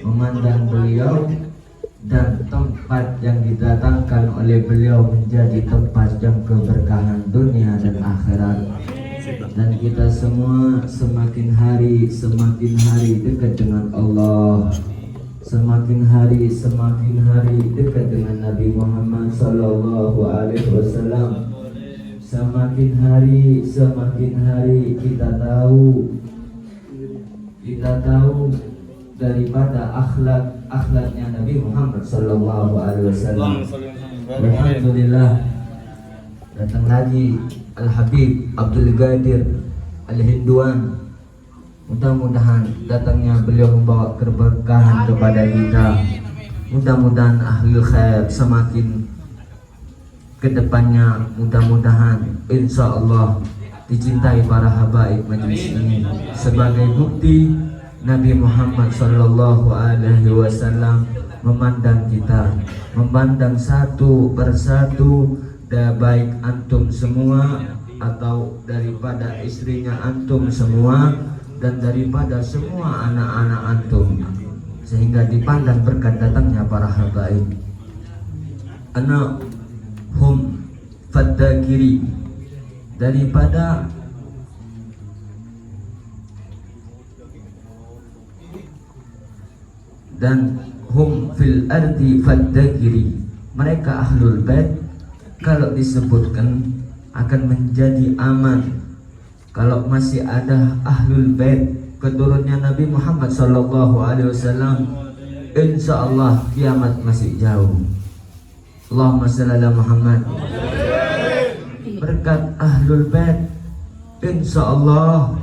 memandang beliau dan tempat yang didatangkan oleh beliau menjadi tempat yang keberkahan dunia dan akhirat. Dan kita semua semakin hari dekat dengan Allah, semakin hari dekat dengan Nabi Muhammad sallallahu alaihi wasallam. Semakin hari kita tahu daripada akhlaknya Nabi Muhammad sallallahu alaihi wasallam. Alhamdulillah, datang lagi Al-Habib Abdul Qadir Al-Hinduan. Mudah-mudahan datangnya beliau membawa keberkahan kepada kita. Mudah-mudahan ahlul khair semakin kedepannya, mudah-mudahan insya Allah dicintai para habaib majelis ini. Sebagai bukti Nabi Muhammad sallallahu alaihi wasallam memandang kita, memandang satu persatu, baik antum semua atau daripada istrinya antum semua dan daripada semua anak-anak antum, sehingga dipandang berkat datangnya para habaib. Anak hum fadzakiri, daripada dan hum fil ardi fadzakiri, mereka ahlul bait kalau disebutkan akan menjadi aman. Kalau masih ada ahlul bait keturunannya Nabi Muhammad sallallahu alaihi wasallam, insya Allah kiamat masih jauh. Allahumma shalli ala Muhammad. Berkat ahlul bait insya Allah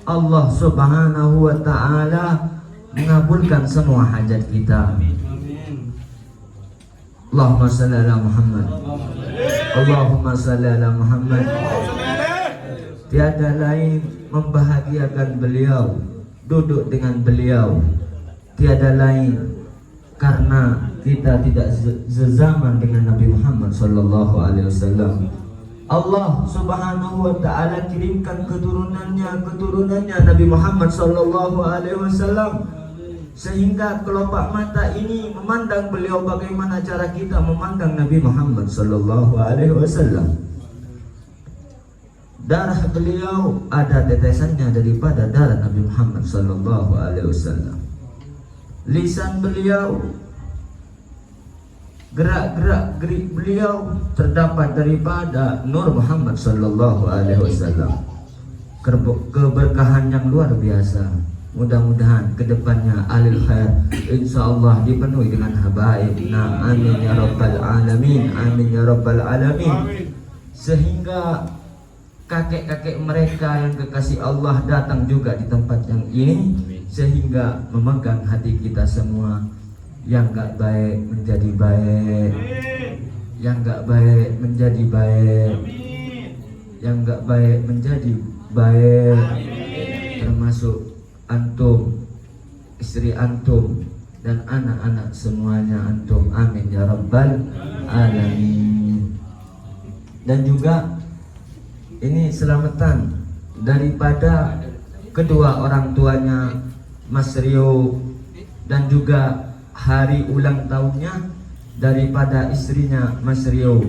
Allah subhanahu wa ta'ala mengabulkan semua hajat kita. Allahumma shalli ala Muhammad. Allahumma shalli ala Muhammad. Tiada lain membahagiakan beliau, duduk dengan beliau, tiada lain karena kita tidak sezaman dengan Nabi Muhammad sallallahu alaihi wasallam. Allah subhanahu wa ta'ala kirimkan keturunannya Nabi Muhammad sallallahu alaihi wasallam, sehingga kelopak mata ini memandang beliau bagaimana cara kita memandang Nabi Muhammad sallallahu alaihi wasallam. Darah beliau ada tetesannya daripada darah Nabi Muhammad sallallahu alaihi wasallam. Lisan beliau, gerak-gerik beliau terdapat daripada Nur Muhammad sallallahu alaihi wasallam. Keberkahan yang luar biasa. Mudah-mudahan kedepannya alil khair insyaallah dipenuhi dengan habaib. Nah, amin ya rabbal alamin, amin ya rabbal alamin. Sehingga kakek-kakek mereka yang kekasih Allah datang juga di tempat yang ini, sehingga memegang hati kita semua. Yang gak baik menjadi baik, yang gak baik menjadi baik, yang gak baik menjadi baik, termasuk antum, istri antum, dan anak-anak semuanya antum. Amin ya rabbal alamin. Dan juga ini selamatan daripada kedua orang tuanya Mas Rio, dan juga hari ulang tahunnya daripada istrinya Mas Rio.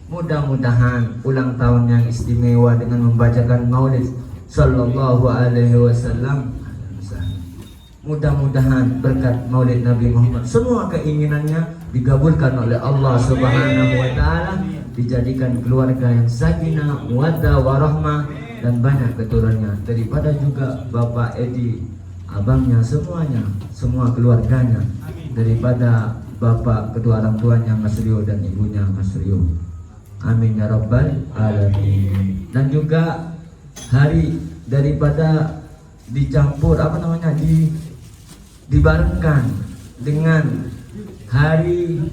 Mudah-mudahan ulang tahun yang istimewa dengan membacakan maulid sallallahu alaihi wasallam. Mudah-mudahan berkat maulid Nabi Muhammad semua keinginannya dikabulkan oleh Allah subhanahu wa ta'ala, dijadikan keluarga yang sakinah, muwaddah, warahmah, dan banyak keturunannya. Daripada juga Bapak Edi, abangnya, semuanya, semua keluarganya, daripada bapak kedua orang tuanya Mas Rio dan ibunya Mas Rio. Amin ya rabbal alamin. Dan juga hari daripada dicampur dibarengkan dengan hari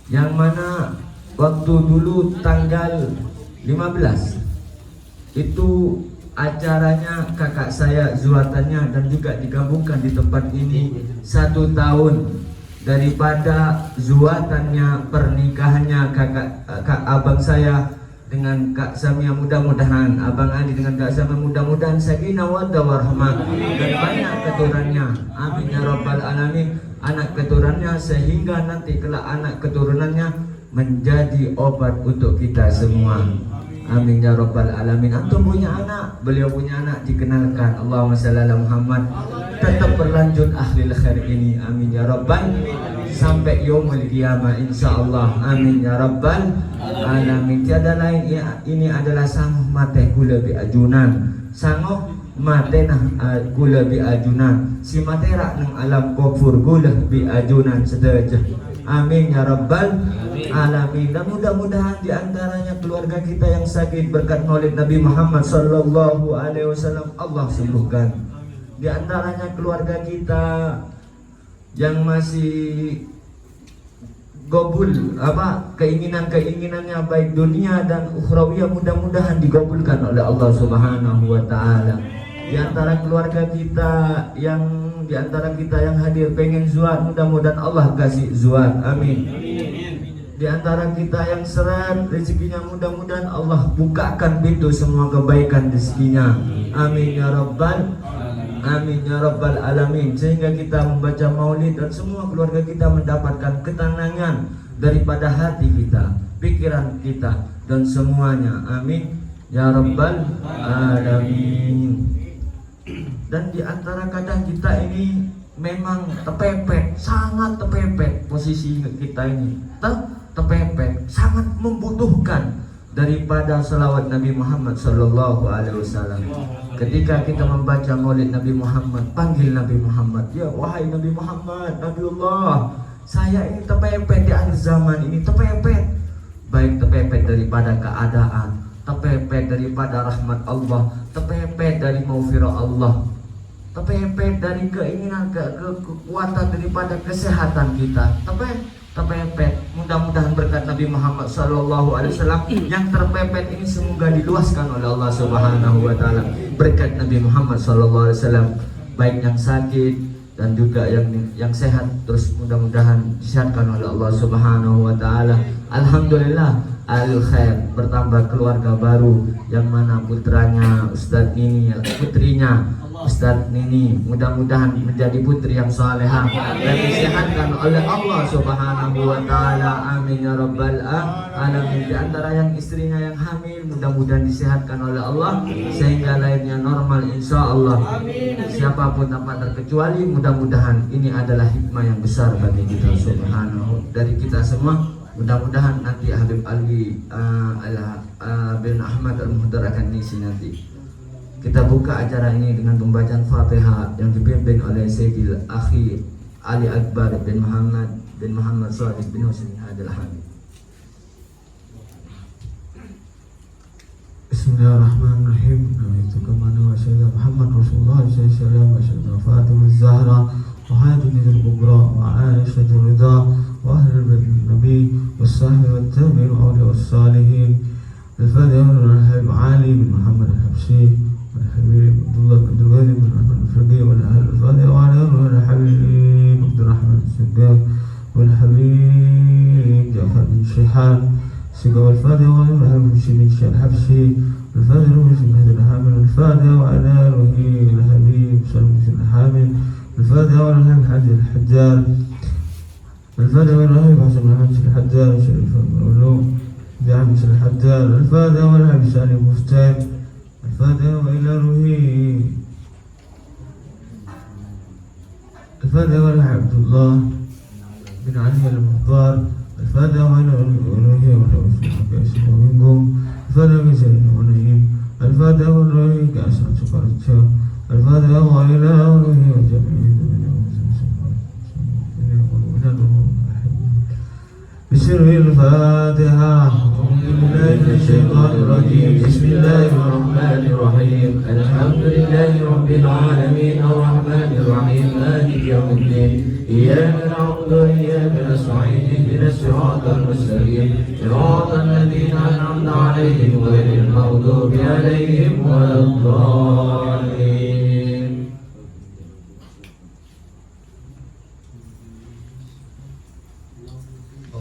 yang mana waktu dulu tanggal 15 itu acaranya kakak saya zuatannya, dan juga digabungkan di tempat ini 1 tahun daripada zuatannya, pernikahannya kakak abang saya dengan Kak Samia, mudah-mudahan Abang Ali dengan Kak Samia mudah-mudahan sakinah waddah warahmah dan banyak keturunannya, amin ya rabbal alamin, anak keturunannya, sehingga nanti kelak anak keturunannya menjadi obat untuk kita semua, amin ya rabbal alamin. Antum punya anak, beliau punya anak, dikenalkan, Allahumma shalli ala Muhammad, tetap berlanjut ahlil khair ini, amin ya rabbal, sampai yaumul qiyamah insyaallah, amin ya rabbal alamin. Tiada lain, ini adalah sanguh mate gula bi ajunan, sanguh mate nah gula bi ajunan, si matera nang alam kufur gula bi ajunan sedajah, amin ya rabbal alamin. Dan mudah-mudahan diantaranya keluarga kita yang sakit berkat maulid Nabi Muhammad sallallahu alaihi wasallam Allah sembuhkan. Di antaranya keluarga kita yang masih gobul keinginannya baik dunia dan ukhrawiyah, mudah-mudahan digabulkan oleh Allah Subhanahu wa taala. Di antara keluarga kita yang hadir pengen zuat, mudah-mudahan Allah kasih zuat, amin. Di antara kita yang seret rezekinya, mudah-mudahan Allah bukakan pintu semua kebaikan rezekinya, amin ya rabbal amin ya rabbal alamin. Sehingga kita membaca maulid dan semua keluarga kita mendapatkan ketenangan daripada hati kita, pikiran kita dan semuanya, amin ya rabbal alamin. Dan di antara kadang kita ini memang tepepet, sangat tepepet posisi kita ini, tepepet, sangat membutuhkan daripada salawat Nabi Muhammad sallallahu alaihi wasallam. Ketika kita membaca maulid Nabi Muhammad, panggil Nabi Muhammad, ya wahai Nabi Muhammad, Nabiullah, saya ini tepepet di akhir zaman ini, tepepet, baik tepepet daripada keadaan, tepepet daripada rahmat Allah, tepepet dari maghfirah Allah, tepepet dari keinginan kekuatan daripada kesehatan kita, tepepet. Mudah-mudahan berkat Nabi Muhammad sallallahu alaihi wasallam yang terpepet ini semoga diluaskan oleh Allah Subhanahu wa taala. Berkat Nabi Muhammad sallallahu alaihi wasallam, baik yang sakit dan juga yang sehat, terus mudah-mudahan disehatkan oleh Allah Subhanahu wa taala. Alhamdulillah, al khair, bertambah keluarga baru yang mana putranya Ustadz Nini, putrinya Ustadz Nini mudah-mudahan menjadi putri yang salehah dan disehatkan oleh Allah Subhanahu wa taala, amin ya rabbal alamin. Di antara yang istrinya yang hamil, mudah-mudahan disehatkan oleh Allah sehingga lahirnya normal insyaallah. Siapapun tanpa terkecuali, mudah-mudahan ini adalah hikmah yang besar bagi kita subhanahu, dari kita semua. Mudah-mudahan nanti Habib Ali bin Ahmad Al-Muhdar akan ngisi nanti. Kita buka acara ini dengan pembacaan Fatihah yang dipimpin oleh Sayyidil Akhi Ali Akbar bin Muhammad Shadiq bin Husain Hadil Hamid. Bismillahirrahmanirrahim. Nawaitu kamana wa sayyidina Muhammad Rasulullah sallallahu alaihi wasallam wa sayyidina Fatimah Zahra wa Hadijah al-Kubra wa Aisyah Ridha wa ahli bait Nabi was-sahbi wat-tabi'in wa awliya was-salihin. Al-Fatiha al-Habib Ali bin Muhammad al-Habsyi والحبيب عبد الله بن عبد الغني بن احمد الفقيه والاهل الفاضل وعلى الحبيب عبد الرحمن السقاف والحبيب جعفر بن شيحان سقا والفاضل والحبيب بن شيخ الحبشي والفاضل بن هذا الحامل الفاضل وعلى الحبيب سلم بن الحامل الفاضل والحبيب حج الحجار الفاضل والحبيب حسن بن الحجار وشريف العلوم جعفر بن الحجار الفاضل والحبيب سالم مفتاح الفاتحة وإلى روحي الفاتحة وإلى عبد الله بن علي المختار الفاتحة وإلى روحي وإلى منكم الفاتحة وإلى ونعيم الفاتحة وإلى كأسرة سكرتشا الفاتحة وإلى روحي وجميع بسر الفاتحة. الشيطان الرجيم. بسم الله الرحمن الرحيم. الحمد لله رب العالمين الرحمن الرحيم مالك يوم الدين إياك نعبد وإياك نستعين اهدنا الصراط المستقيم صراط الذين أنعمت عليهم غير المغضوب عليهم ولا الضالين.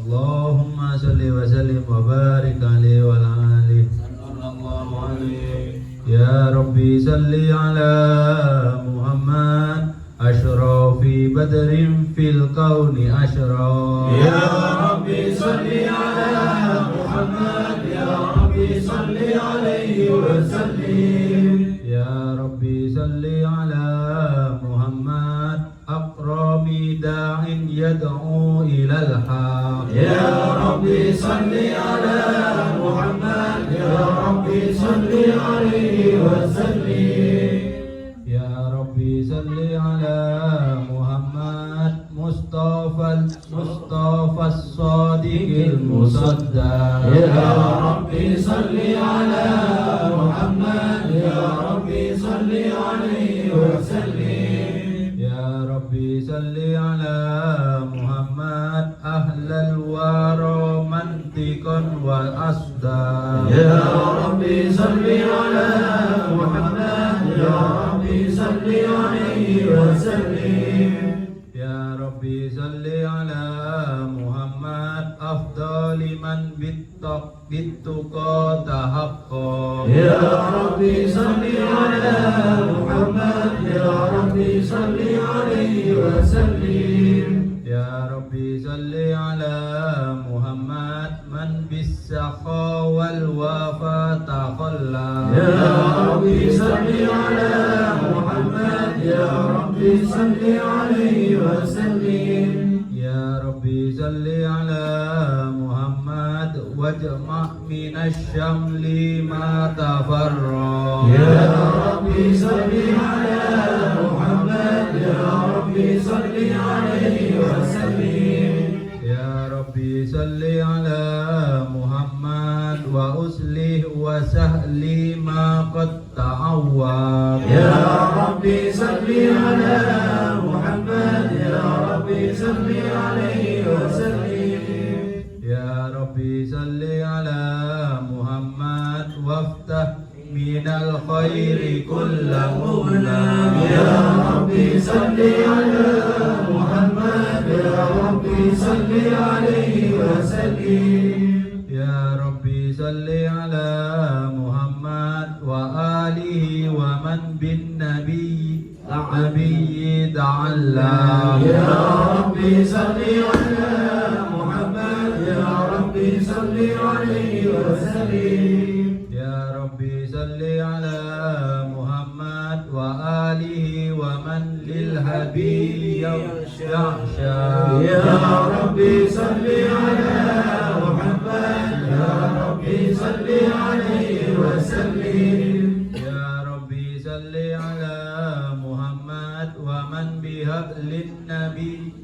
Allahumma salli wa sallim wa barik alaihi wa ala alihi ربي صل على محمد أشرف بدر في الكون أشرف يا ربي صل على محمد يا ربي صل عليه وسلم يا ربي صل على محمد أكرم داع يدعو إلى الحق يا ربي صل على محمد يا ربي صل عليه وسلم يا ربي صل على محمد مصطفى الصادق المصدق يا ربي صل على محمد يا ربي صل عليه وسلم يا ربي صل على محمد أهل الورى منطقا والأصداق يا ربي صل على محمد يا ربي صل عليه وسلم يا ربي صل على محمد أفضل من بالتقى تحقق يا ربي صل على محمد يا ربي صل عليه وسلم يا ربي صل على محمد من بالسخاء والوفا تخلى يا ربي صل على محمد يا ربي صل عليه وسلم يا ربي صل على محمد واجمع من الشمل ما تفرق يا ربي صل على محمد يا ربي صل عليه وسلم يا ربي صل على محمد وأصلح وسهل ما قد تعوض يا ربي صل على محمد يا ربي صل عليه وسلم يا ربي صل على محمد وافتح من الخير كل مغلق يا ربي صل على محمد يا ربي صل عليه وسلم يا ربي صل على محمد وآله ومن بالنبي تعالى يا ربي صل على محمد يا ربي صل عليه وسلم يا ربي صل على محمد وآله ومن للحبيب يخشى يا ربي صل على محمد يا ربي صل عليه وسلم يا ربي صل على محمد ومن بهبل النبي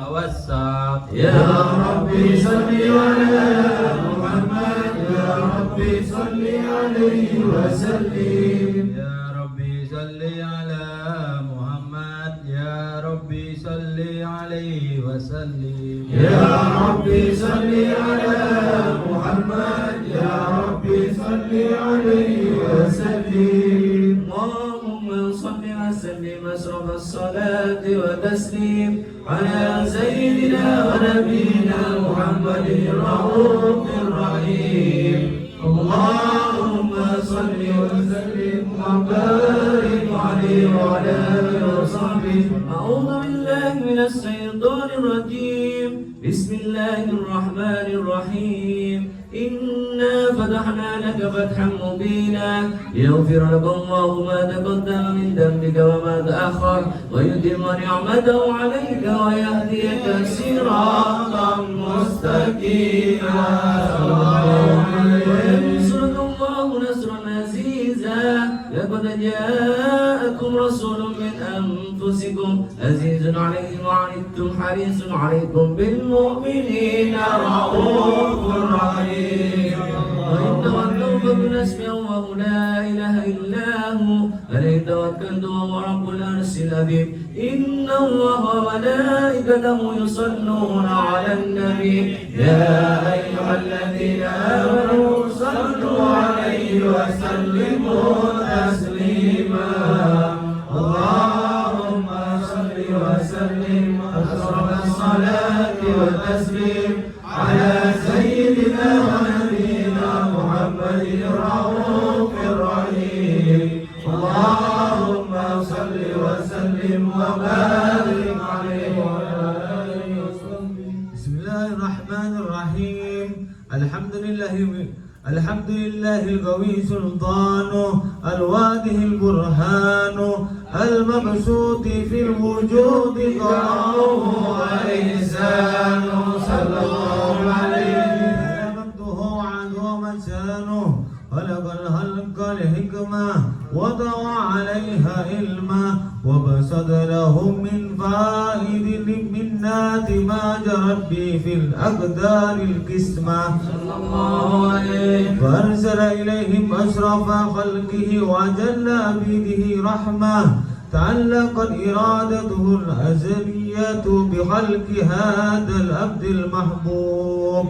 وتوسط يا ربي صل على محمد يا ربي صل عليه وسلم يا ربي صل على محمد يا ربي صل عليه وسلم يا ربي صل على محمد يا ربي صل عليه وسلم اللهم صل وسلم أشرف الصلاة وتسليم على سيدنا ونبينا محمد الرؤوف الرحيم اللهم صل وسلم وبارك عليه وعلى آله وصحبه أعوذ بالله من الشيطان الرجيم بسم الله الرحمن الرحيم إنا فتحنا لك فتحا مبينا ليغفر لك الله ما تقدم من ذنبك وما تأخر ويتم نعمته عليك ويهديك صراطا مستقيما وينصرك الله نصرا عزيزا لقد جاءكم رسول من أنفسكم عزيز عليه ما عنتم حريص عليكم بالمؤمنين رؤوف رحيم وإن تولوا فقل حسبي الله لا إله إلا هو عليه توكلت وهو رب العرش العظيم إن الله وملائكته يصلون على النبي يا أيها الذين آمنوا صلوا عليه وسلموا تسليما اللهم صل وسلم أشرف الصلاة والتسليم على سيدنا ونبينا محمد وسلم وبارك عليه وعلى آله وصحبه. بسم الله الرحمن الرحيم. الحمد لله القوي سلطانه، الواضح البرهان، المبسوط في الوجود قراره وإحسانه، صلى الله عليه. مجده عدو مسانه، خلق الخلق الحكمة، وضع عليها علما، وبسط لهم من فائد المنات ما جرت به في الأقدار القسمة، صلى الله عليه. فأرسل إليهم أشرف خلقه وجل عبيده رحمة، تعلقت إرادته الأزلية بخلق هذا العبد المحبوب،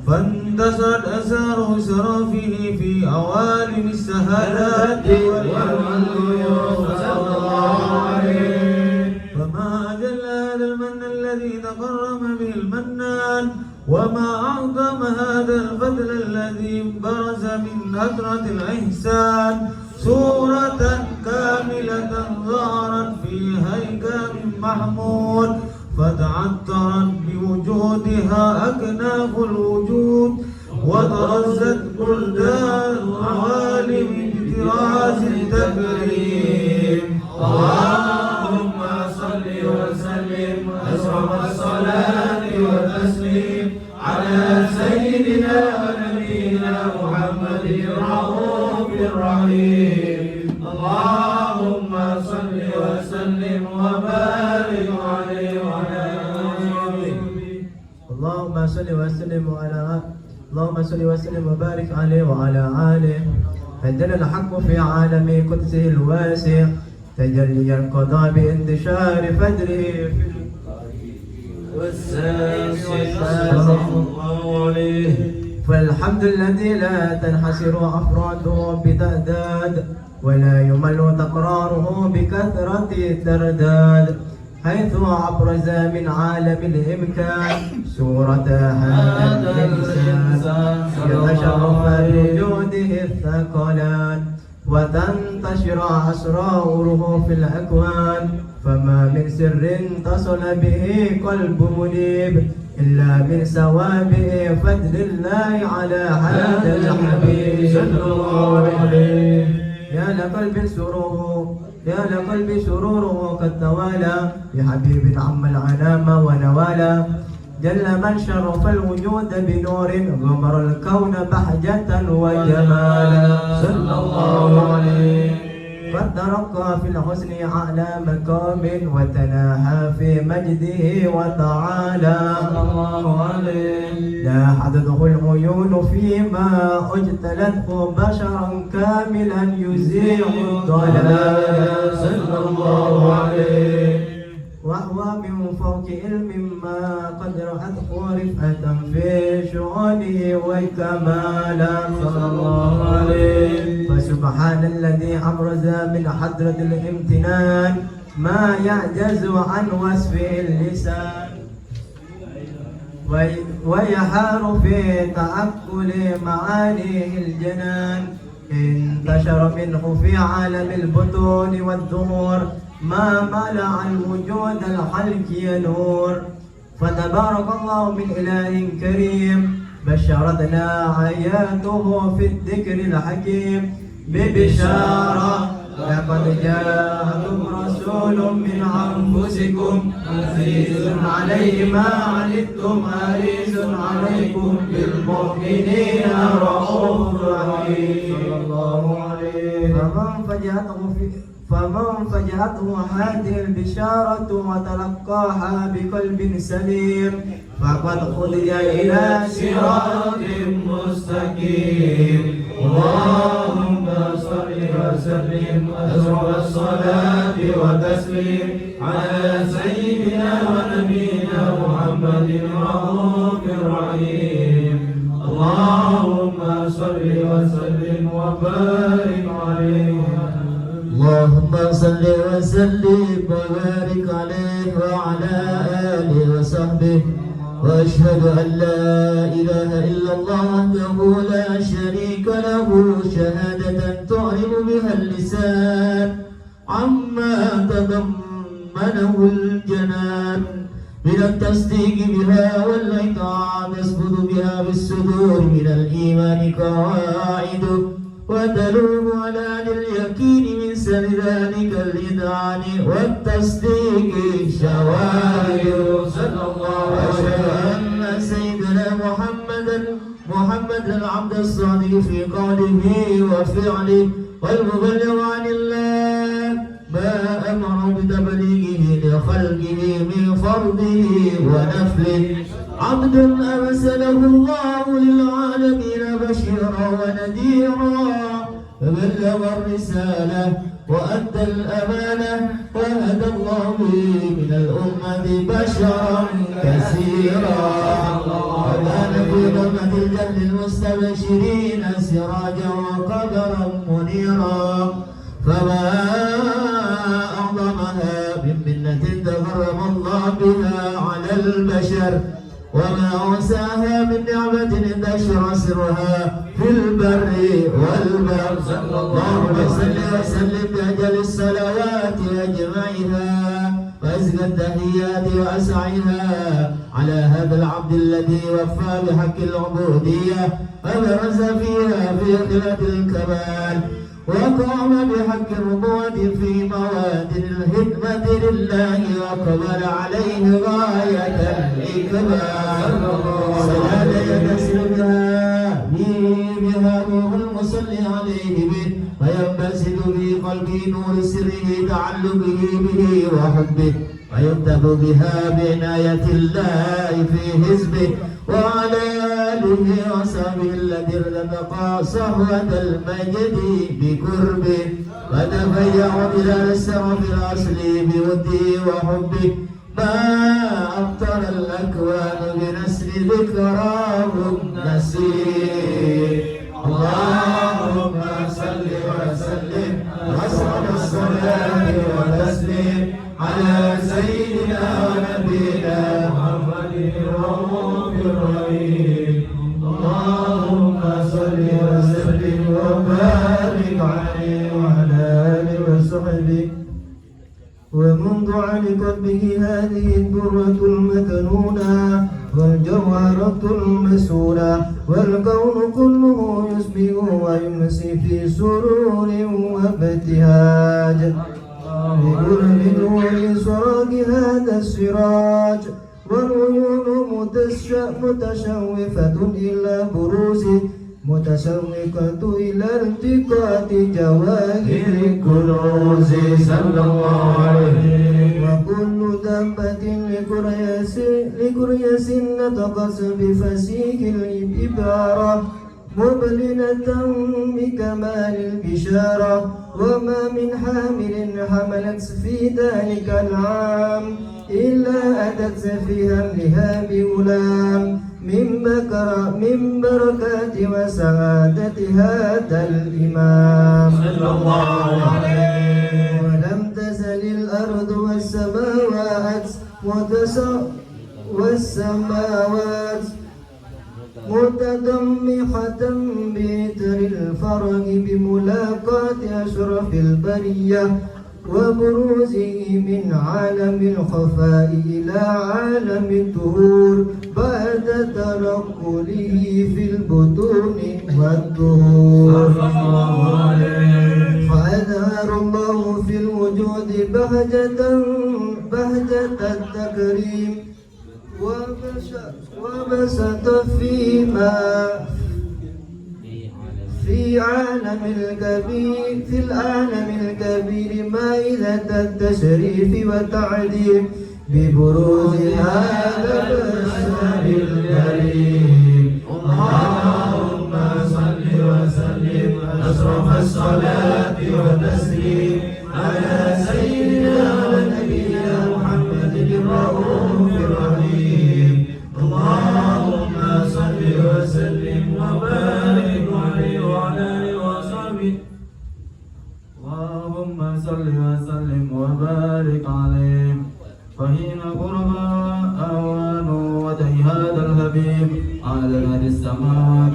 فانتشرت أثار شرفه في عوالم السهادات والعلوم، صلى الله عليه. فما أجل هذا المن الذي تكرم به المنان، وما أعظم هذا الفضل الذي برز من هدرة الإحسان، صورة كاملة ظهرت في هيكل محمود، فتعطرت بوجودها أكناف الوجود، وترزت بلدان العوالم بطراز التكريم. اللهم صل وسلم أشرف الصلاة والتسليم على سيدنا ونبينا محمد الرؤوف الرحيم. اللهم صل وسلم وبارك عليه وعلى آله. اللهم صل وسلم وبارك عليه وعلى آله. فجل الحق في عالم قدسه الواسع، تجلي القضاء بانتشار فجره صلى الله عليه. فالحمد الذي لا تنحصر أفراده بتعداد، ولا يمل تكراره بكثرة الترداد، حيث أبرز من عالم الإمكان صورة هذا الإنسان، يتشرف بوجوده الثقلان، وتنتشر أسراره في الأكوان، فما من سر اتصل به قلب منيب إلا من سوابق فضل الله على هذا الحبيب، صلى الله عليه. يا لقلب سروره قد توالى بحبيب عم العنام ونوالا، جل من شرف الوجود بنور غمر الكون بهجة وجمالا، صلى الله عليه. فترقى في الحسن أعلى مقام، وتناهى في مجده وتعالى، صلى الله عليه. لا حدده العيون فيما اجتلته بشرا كاملا يزيع الضلال، صلى الله عليه. وهو من فوق علم ما قد رأته رفعة في شؤونه وكمالا، صلى الله عليه. فسبحان الذي أبرز من حضرة الامتنان ما يعجز عن وصفه اللسان، ويحار في تأكل معانيه الجنان، انتشر منه في عالم البطون والظهور ما ملأ الوجود الخلق نور، فتبارك الله من إله كريم، بشرتنا آياته في الذكر الحكيم ببشارة، لقد جاءكم رسول من أنفسكم عزيز عليه ما عنتم حريص عليكم بالمؤمنين رؤوف رحيم، صلى الله عليه. فمن فجأته هذه البشارة وتلقاها بقلب سليم، فقد هدي إلى صراط مستقيم. اللهم صل وسلم أشرف الصلاة والتسليم على سيدنا ونبينا محمد الرؤوف الرحيم. اللهم صل وسلم وبارك عليه. اللهم صل وسلم وبارك عليه وعلى آله وصحبه، وأشهد أن لا إله إلا الله وحده لا شريك له شهادة تعلم بها اللسان، عما تضمنه الجنان من التصديق بها والإطاعة يسقط بها بالصدور من الإيمان قواعد وتلوم على اليقين من سر ذلك الإذعان والتصديق شواهد صلى الله عليه وسلم أن سيدنا محمد العبد الصادق في قوله وفعله والمبلغ عن الله ما أمر بتبليغه لخلقه من فرضه ونفله عبد أرسله الله للعالمين بشيرا ونذيرا فبلغ الرسالة وأدى الأمانة وهدى الله به من الأمة بشرا كثيرا وكان في ظلمة الجهل المستبشرين سراجا وقدرا منيرا فما أعظمها من منة تكرم الله بها على البشر وما أوساها من نعمة انتشر سرها في البر والبحر صلى الله عليه وسلم بأجل الصلوات أجمعها وأزكى التحيات وأسعها على هذا العبد الذي وفى بحق العبودية وبرز فيها في خلة الكمال وقام بحق الربوة في موادن الخدمة لله وقبل عليه غاية الإكمال صلاة ينسل بها روح المصلي عليه به وينبسط في قلبه نور سره تعلقه به وحبه ويكتب بها بعناية الله في حزبه وعلى آله وصحبه الذي ارتقى صهوة المجد بقربه وتفيأ إلى الشرف الأصلي بوده وحبه ما أبطل الأكوان بنسل ذكراهم نسير اللهم صل وسلم وأسأل الصلاة وتسليم على سيدنا ونبينا محمد الرؤوف الرحيم اللهم صل وسلم وبارك عليه وعلى آله وصحبه ومنذ علقت به هذه الدرة المكنونة والجوهرة المسونة والكون كله يسبح ويمسي في سرور وابتهاج بقرب نور سراج هذا السراج والعيون متشوفة إلى بروزه متشوقة إلى التقاط جواهر الكنوز صلى الله عليه وكل دابة لكريس نطقت بفسيح العبارة مبلنة بكمال البشارة وما من حامل حملت في ذلك العام إلا أتت في حملها بغلام من بركات وسعادة هذا الإمام صلى الله عليه ولم تزل الأرض والسماوات متضمحة بإثر الفرج بملاقاة أشرف البرية وبروزه من عالم الخفاء إلى عالم الظهور بعد تنقله في البطون والظهور فأظهر الله في الوجود بهجة التكريم وبسط في العالم الكبير مائدة التشريف والتعظيم ببروز هذا البشر الكريم اللهم صل وسلم أشرف الصلاة والتسليم على سيدنا ونبينا محمد الرؤوف الرحيم اللهم صل وسلم وبارك عليه وعلى آله وصحبه اللهم صل وسلم وبارك عليه فحين قرب أوان وجه هذا الحبيب أعلنت السماوات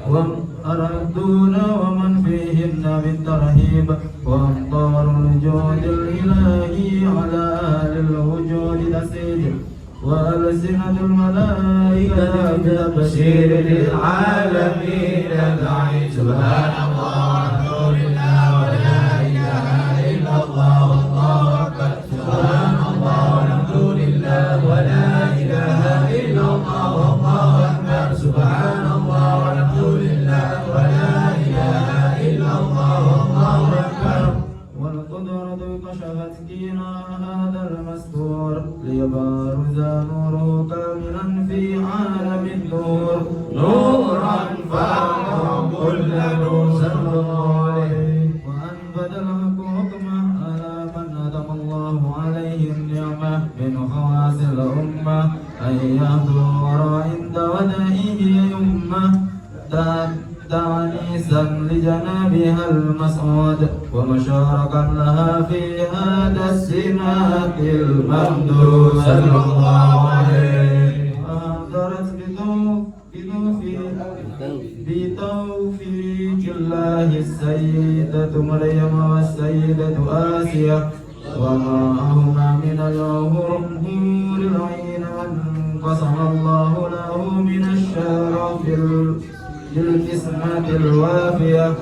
والأرضون ومن فيهن بالترهيب الغيب وأمطار الجود الإلهي على أهل الوجود تسيد وألسنة الملائكة بتبشير للعالمين دعي سبحان الله والحمد لله ولا إله إلا الله والله أكبر سبحان الله والحمد لله ولا إله إلا الله والله أكبر سبحان الله والحمد لله ولا إله إلا الله والله أكبر والقدرة كشفت كينا هذا المستور ليبارز نوره كاملا في عالم النور نورا فاق كل نور صلى الله عليه وأنبت الحق حكمه على من أتم الله عليه النعمة من خواص الأمة أن يهدوا وراء ودائه يمه تعنيسا لجنابها المسعود ومشاركا لها في هذا السمات الممدود صلى الله عليه وأنذرت بتوفيق الله السيدة مريم والسيدة آسيا ومعهما من الحور العين وانقسم الله له من الشرف بالقسمة الوافية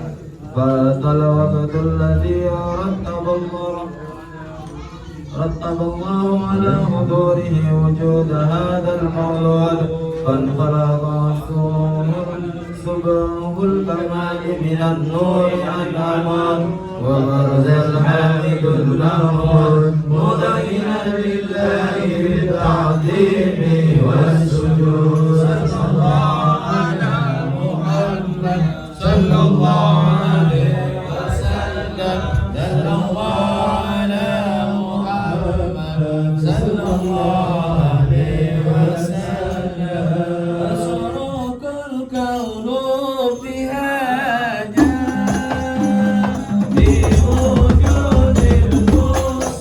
فأتى الوقت الذي رتب الله على حضوره وجود هذا المولود فانطلق صبغه الكمال من النور الأمان وبرز الحامد المحمود مدينا لله بالتعظيم والسجود صلى الله على محمد صلى الله عليه وسلم صلى الله على محمد صلى الله عليه وسلم أسرق الكون بهاجة بوجود المصطفى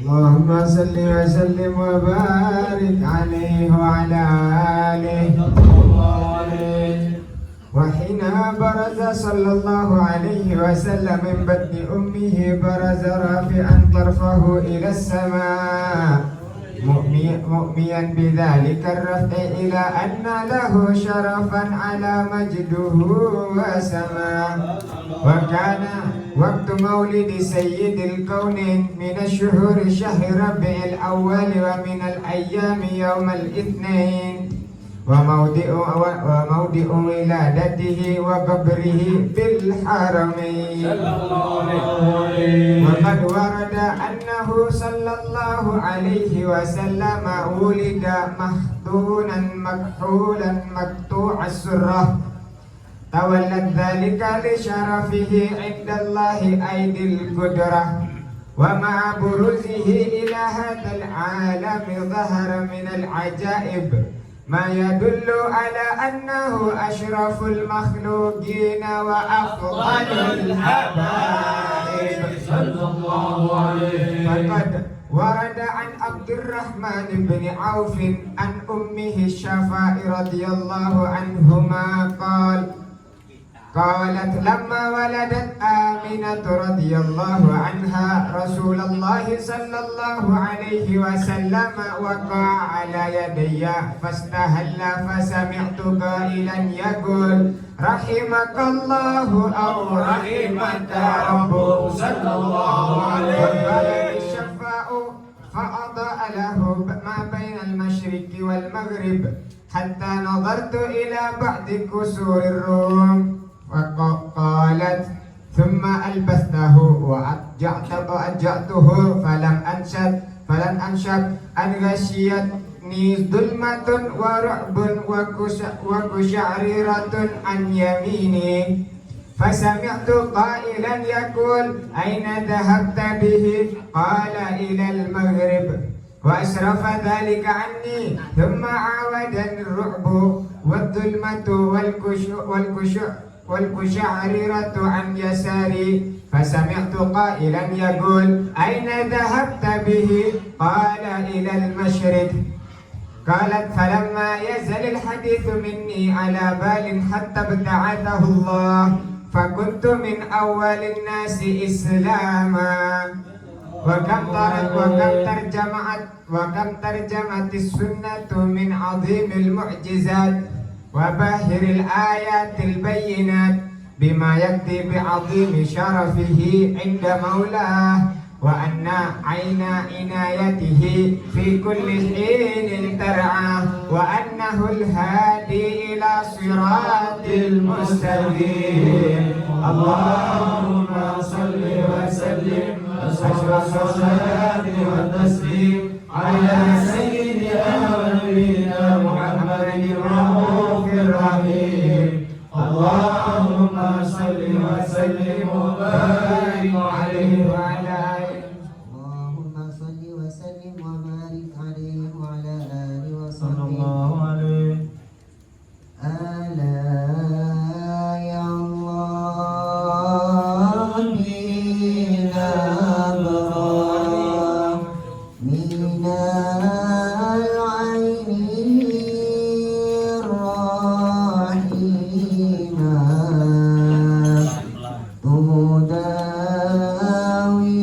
اللهم صل وسلم وبارك عليه وعلى آله. وحين برز صلى الله عليه وسلم من بطن أمه برز رافعا طرفه إلى السماء مؤميا بذلك الرفع إلى أن له شرفا على مجده وسماه. وكان وقت مولد سيد الكونين من الشهور شهر ربيع الأول ومن الأيام يوم الاثنين وموضع ولادته وقبره بالحرمين. وقد ورد أنه صلى الله عليه وسلم ولد مختونا مكحولا مقطوع السرة، تولد ذلك لشرفه عند الله أيدي القدرة. ومع بروزه إلى هذا العالم ظهر من العجائب ما يدل على أنه أشرف المخلوقين وأفضل الحبائب صلى الله عليه. فقد ورد عن عبد الرحمن بن عوف عن أمه الشفاء رضي الله عنهما قالت لما ولدت آمنة رضي الله عنها رسول الله صلى الله عليه وسلم وقع على يدي فاستهل فسمعت قائلا يقول رحمك الله أو رحمك ربه صلى الله عليه. وقال الشفاء فأضاء له ما بين المشرق والمغرب حتى نظرت إلى بعض كسور الروم. وقالت ثم ألبسته وأجعته فلم أنشب أن غشيتني ظلمة ورعب وقشعريرة عن يميني فسمعت قائلا يقول أين ذهبت به؟ قال إلى المغرب وأشرف ذلك عني ثم عاودني الرعب والظلمة والقشعريرة عن يساري فسمعت قائلا يقول أين ذهبت به؟ قال إلى المشرق. قالت فلما يزل الحديث مني على بال حتى ابتعثه الله فكنت من أول الناس إسلاما. وكم ترجمت السنة من عظيم المعجزات وباهر الآيات البينات بما يكفي بعظيم شرفه عند مولاه وأن عين عنايته في كل حين ترعاه وأنه الهادي إلى صراط المستقيم. اللهم صل وسلم أشرف الصلاة والتسليم على سيدنا ونبينا محمد الرؤوف الرحيم. اللهم صل وسلم وبارك عليه وعلى آله. اللهم صل وسلم وبارك عليه وعلى آله صلى وصحبه. الله عليه. ألا يا الله بنا برا من العين الرحيمة تداوي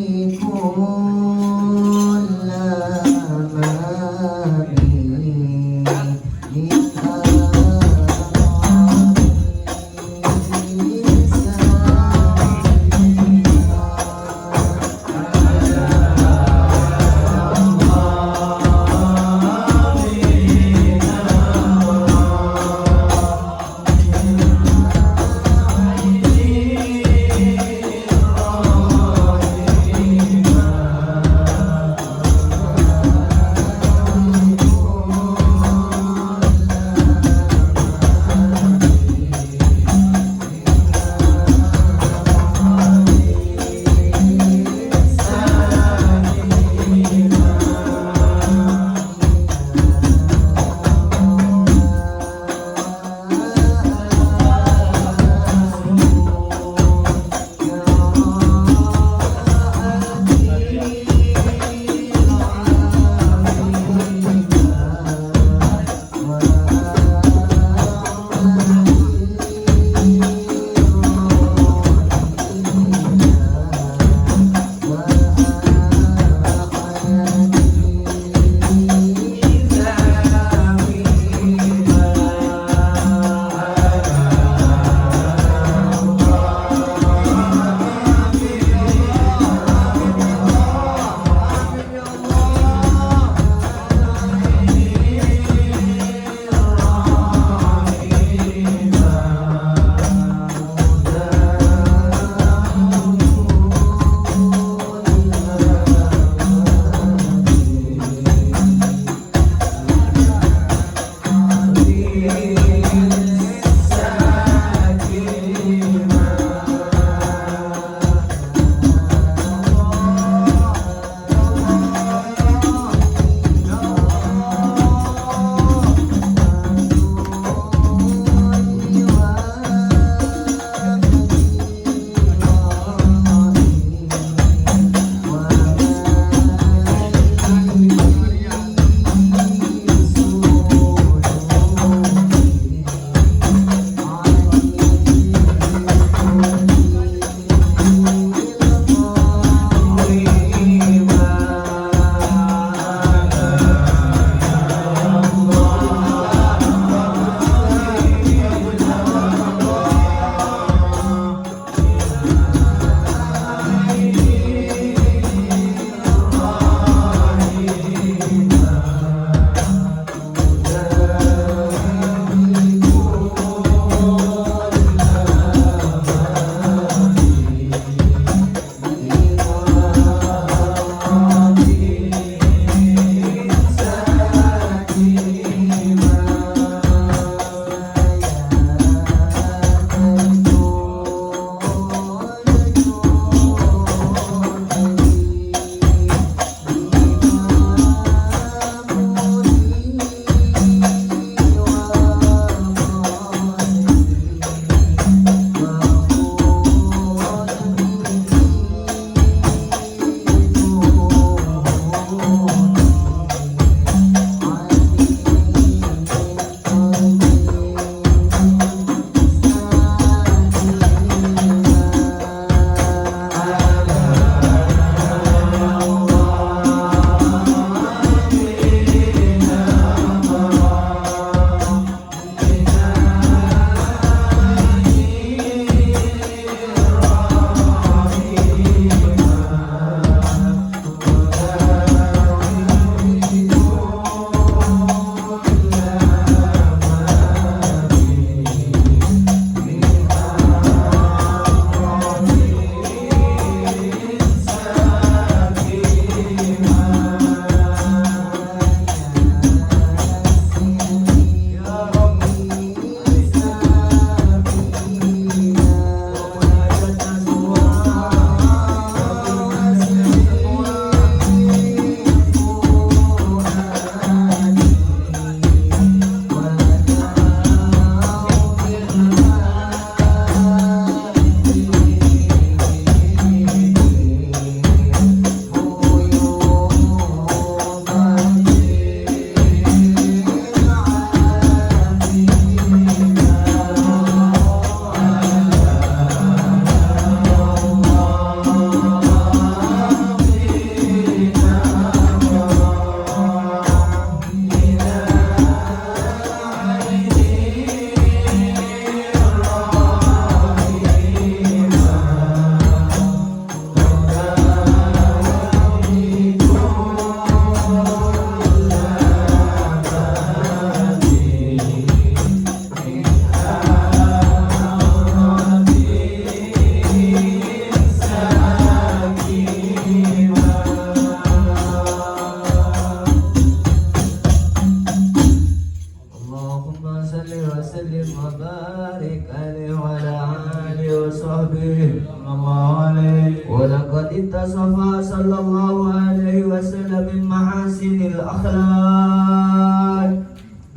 ولقد اتصف صلى الله عليه وسلم من محاسن الأخلاق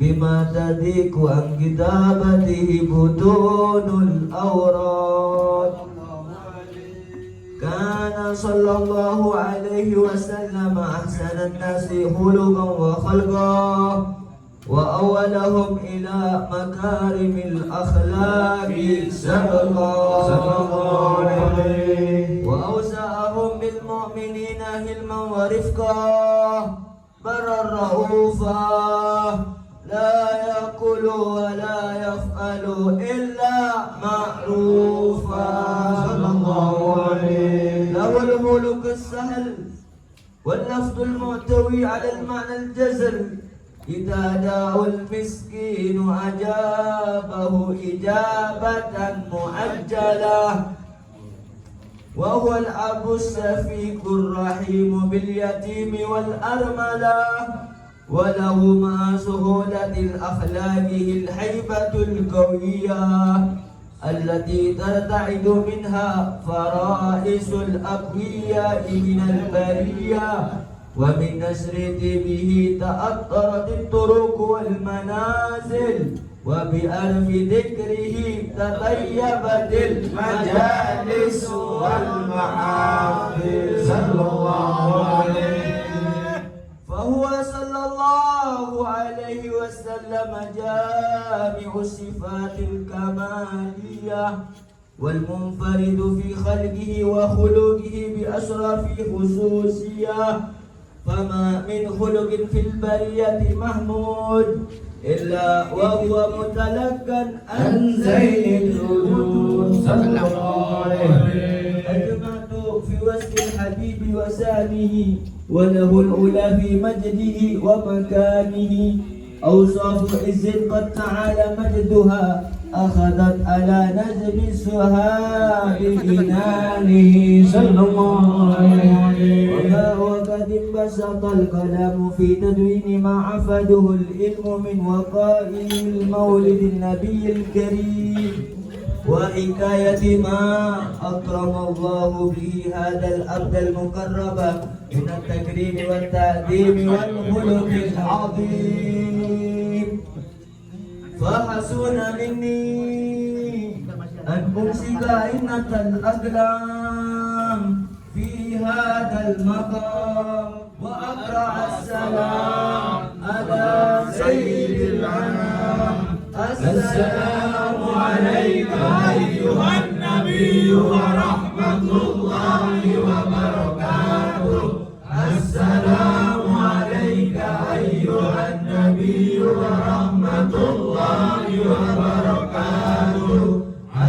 بما تضيق عن كتابته بطون الأوراد. كان صلى الله عليه وسلم أحسن الناس خلقا وخلقا وأولهم إلى مكارم الأخلاق سبقا وأوسعهم بالمؤمنين حلما ورفقا برا رؤوفا لا يقول ولا يفعل إلا معروفا صلى الله عليه. له الملك السهل واللفظ المعتوي على المعنى الجزل. إذا دعا المسكين أجابه إجابة مؤجلة. وهو الأب الشفيق الرحيم باليتيم والأرملة. وله مع سهولة الأخلاق الهيبة القوية التي ترتعد منها فرائس الأقوياء من البرية. ومن نشرة به تأطرت الطرق والمنازل. وبألف ذكره تطيبت المجالس والمحافل صلى الله عليه. فهو صلى الله عليه وسلم جامع الصفات الكمالية والمنفرد في خلقه وخلقه بأشرف خصوصية. فما من خلق في البرية محمود إلا وهو متلقا عن زين الوجود صلى الله عليه. أجمعت في وصف الحبيب وسانه وله الأولى في مجده ومكانه. أوصاف عز قد تعالى مجدها أخذت على نجم السهاب إنانه صلى الله عليه. وقد انبسط القلم في تدوين ما عفده العلم من وقائع المولد النبي الكريم وحكاية ما أكرم الله به هذا العبد المقرب من التكريم والتأديب والخلق العظيم. فحسن مني أن أمسك عينة الأقلام في هذا المقام وأقرأ السلام على سيد الأنام. السلام عليك أيها النبي ورحمة الله وبركاته. السلام عليك أيها النبي ورحمة الله وبركاته.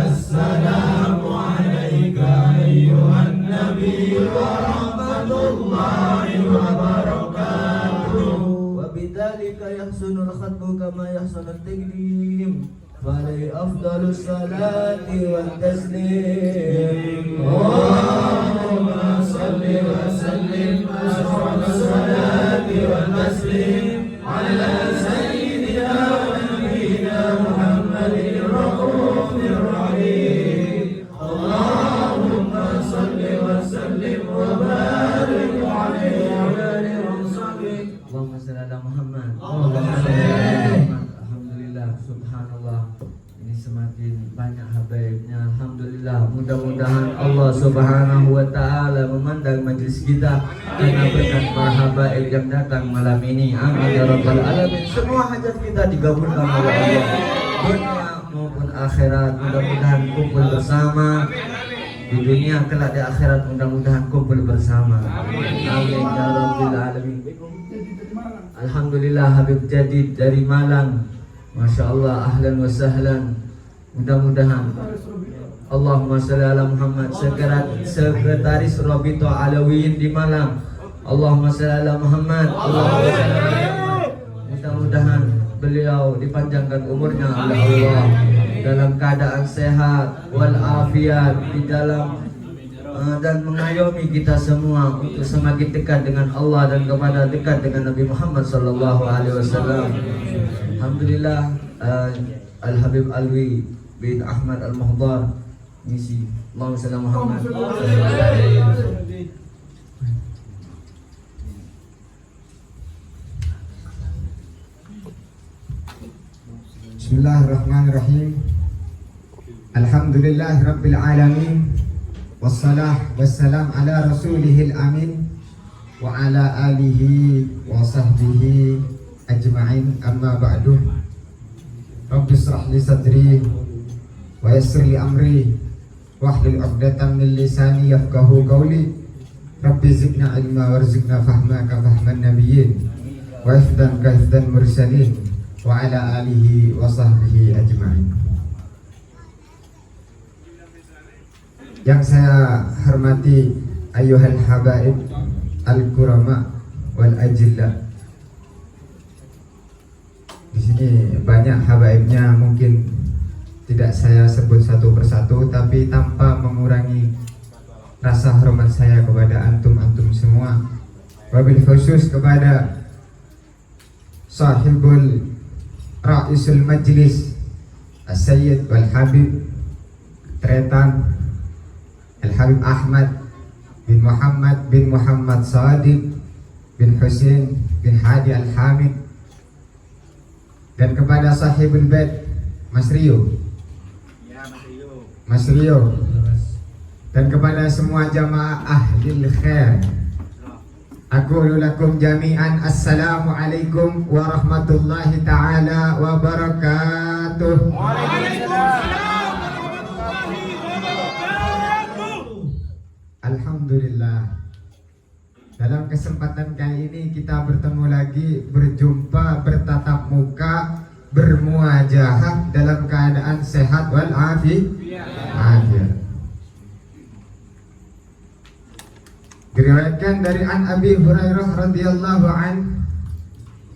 السلام عليك أيها النبي ورحمة الله وبركاته. وبذلك يحسن الختم كما يحسن التكريم. فعليه أفضل الصلاة والتسليم. اللهم صل وسلم أشرف الصلاة والتسليم على سيدنا ونبينا محمد الرؤوف الرحيم. اللهم صل وسلم وبارك عليه وعلى آله وصحبه. اللهم صل على محمد. Alhamdulillah, subhanallah. Ini semakin banyak habaibnya. Alhamdulillah. Mudah-mudahan Allah subhanahu wa ta'ala memandang majlis kita karena berkat para habaib yang datang malam ini. Amin ya rabbal alamin. Semua hajat kita digabungkan oleh Allah, dunia maupun akhirat. Mudah-mudahan kumpul bersama di dunia, kelak di akhirat mudah-mudahan kumpul bersama. Amin ya rabbal alamin. Alhamdulillah, Habib Jadid dari Malang. Masya Allah, ahlan wa sahlan. Mudah-mudahan Allahumma sholli ala Muhammad, sekretaris Rabito Alawiyin di Malang. Allahumma sholli ala Muhammad. Mudah-mudahan beliau dipanjangkan umurnya oleh Allah dalam keadaan sehat walafiat di dalam dan mengayomi kita semua untuk semakin dekat dengan Allah dan kepada dekat dengan Nabi Muhammad sallallahu alaihi wasallam. Alhamdulillah, Al-Habib Alwi bin Ahmad Al-Muhdar Misi Allahumma shalli ala Muhammad. Bismillahirrahmanirrahim. Alhamdulillah Rabbil Alamin. Wassalah wassalam ala rasulihil amin wa ala alihi wa sahbihi ajma'in, amma ba'du. Rabbi israh li sadri wa yassir li amri wahlul 'uqdatam min lisani yafqahu qawli. Rabbi zidna ilma warzuqna fahma ka fahman nabiyyin wa hifdhan ka hifdhan mursalin wa ala alihi wa sahbihi ajma'in. Yang saya hormati ayyuhal habaib al-kurama wal ajilla. Di sini banyak habaibnya, mungkin tidak saya sebut satu persatu, tapi tanpa mengurangi rasa hormat saya kepada antum-antum semua, wabil khusus kepada sahibul Ra'isul Majlis As-Sayyid wal Habib Tretan Al-Habib Ahmad bin Muhammad Sadiq bin Husain bin Hadi Al-Hamid, dan kepada sahibul bait Mas Rio, dan kepada semua jamaah ahlil khair. Aku lakum jami'an assalamualaikum warahmatullahi ta'ala wabarakatuh. Alhamdulillah, dalam kesempatan kali ini kita bertemu lagi, berjumpa, bertatap muka, bermuajahah dalam keadaan sehat wal afiat. Diriwayatkan dari Abi Hurairah radhiyallahu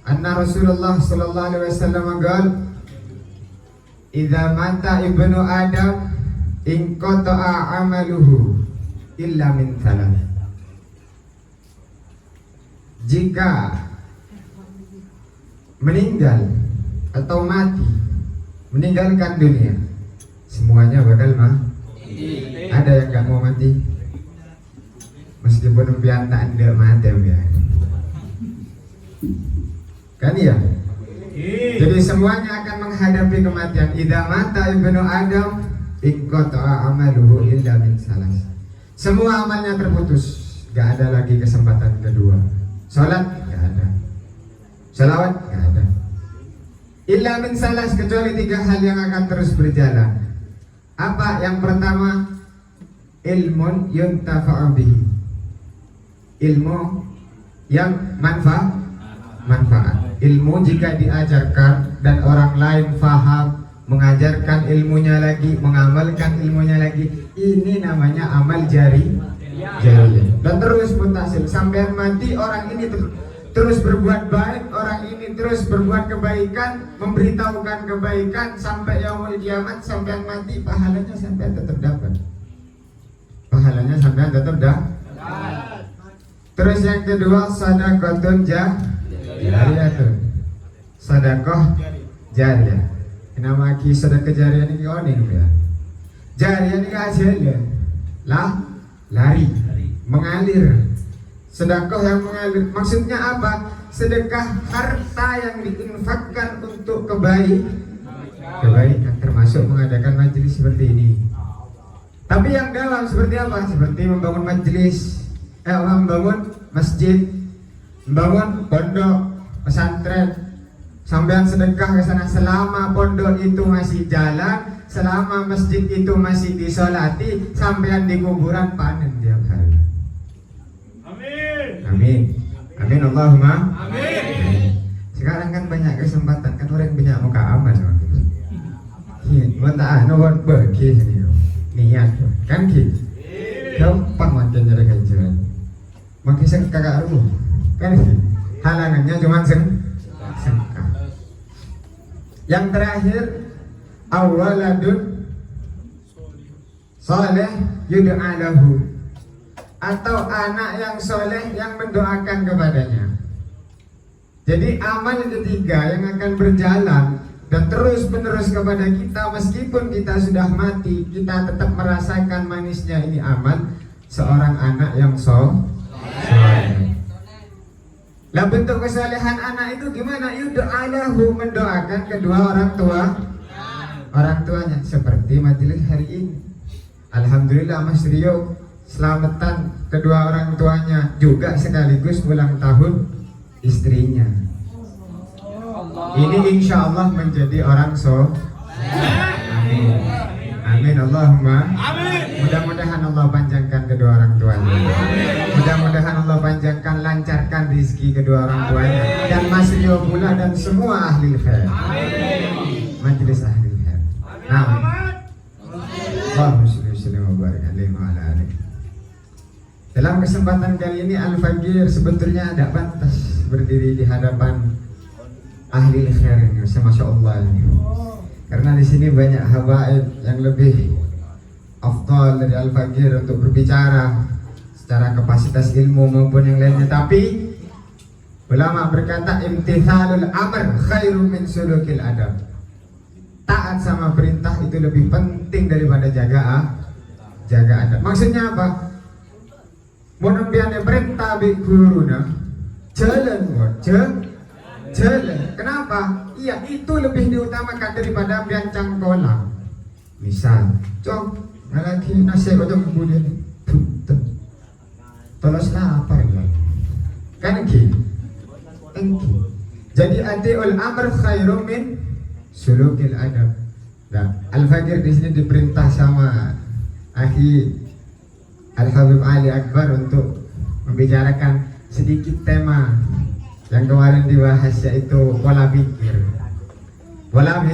anna Rasulullah sallallahu alaihi wasallam qaal, idza mata ibnu adam inqata'a amaluhu illa min thalath. Jika meninggal atau mati, meninggalkan dunia, semuanya bakal mati. Ada yang gak mau mati? Meskipun pianta anda mati ya, kan ya? Jadi semuanya akan menghadapi kematian. Idza mata ibnu adam inqata'a amaluhu illa min salas. Semua amalnya terputus, gak ada lagi kesempatan kedua. Salat gak ada, salawat gak ada. Illa min salas, kecuali 3 hal yang akan terus berjalan. Apa? Yang pertama, ilmun yuntafa'u bihi, ilmu yang manfaat. Ilmu jika diajarkan dan orang lain faham, mengajarkan ilmunya lagi, mengamalkan ilmunya lagi, ini namanya amal jari. Dan terus mutasil sampai mati. Orang ini terus berbuat baik, orang ini terus berbuat kebaikan, memberitahukan kebaikan sampai yaumul kiamat, sampai mati pahalanya sampai tetap dapat. Pahalanya sampai tetap dapat. Terus yang kedua, sadaqatun jariyatun. Sedekah jariyah. Nama ki sedekah jariyah ini oning ya. Jariyah ini hasilnya lari, mengalir. Sedekah yang mengalir, maksudnya apa? Sedekah harta yang diinfakkan untuk kebaikan, termasuk mengadakan majelis seperti ini. Tapi yang dalam seperti apa? Seperti membangun majelis, membangun masjid, membangun pondok pesantren. Sampean sedekah ke sana selama pondok itu masih jalan, selama masjid itu masih disolati, sampean di kuburan panen tiap hari. Amin. Amin Allahumma amin. Sekarang kan banyak kesempatan, kan orang banyak muka aman. Mata buat bagi niat kan gitu. Gampang makin jadi ganjaran. Makin seng kakak rumah kan halangannya cuma sengkak. Yang terakhir, awaladun soleh yud'a lahu, atau anak yang soleh yang mendoakan kepadanya. Jadi amal ketiga yang akan berjalan dan terus menerus kepada kita, meskipun kita sudah mati, kita tetap merasakan manisnya ini amal seorang anak yang soleh. Lah bentuk kesalehan anak itu gimana? Yud'alahu, mendoakan kedua orang tuanya, seperti majelis hari ini. Alhamdulillah Mas Rio selamatan kedua orang tuanya, juga sekaligus ulang tahun istrinya. Ini insya Allah menjadi orang amin. Amin Allahumma. Mudah-mudahan Allah panjangkan kedua orang tuanya. Mudah-mudahan Allah panjangkan, lancarkan rezeki kedua orang tuanya, dan Mas Rio pula dan semua ahli khair. Majelis ahli khair. Amin. Allahumma sholli wa barik alaihi wa ala alihi. Dalam kesempatan kali ini Al-Fagir sebetulnya tidak pantas berdiri di hadapan ahli khair ini, masya Allah ini. Karena di sini banyak habaib yang lebih afdal dari Al-Fagir untuk berbicara secara kapasitas ilmu maupun yang lainnya. Tapi ulama berkata imtithalul amr khairu min sulukil adab. Taat sama perintah itu lebih penting daripada jaga adab. Maksudnya apa? Menumpiannya perintah bi guruna jalan. Kenapa? Iya, itu lebih diutamakan daripada biancang kolam. Misal, cok, lagi nasi kodok kemudian tolos lapar ya. Kan gitu. Jadi atiul amr khairum min sulukil adab. Nah, Al-Fagir di sini diperintah sama akhi Al-Habib Ali Akbar untuk membicarakan sedikit tema yang kemarin dibahas, yaitu pola pikir. Pola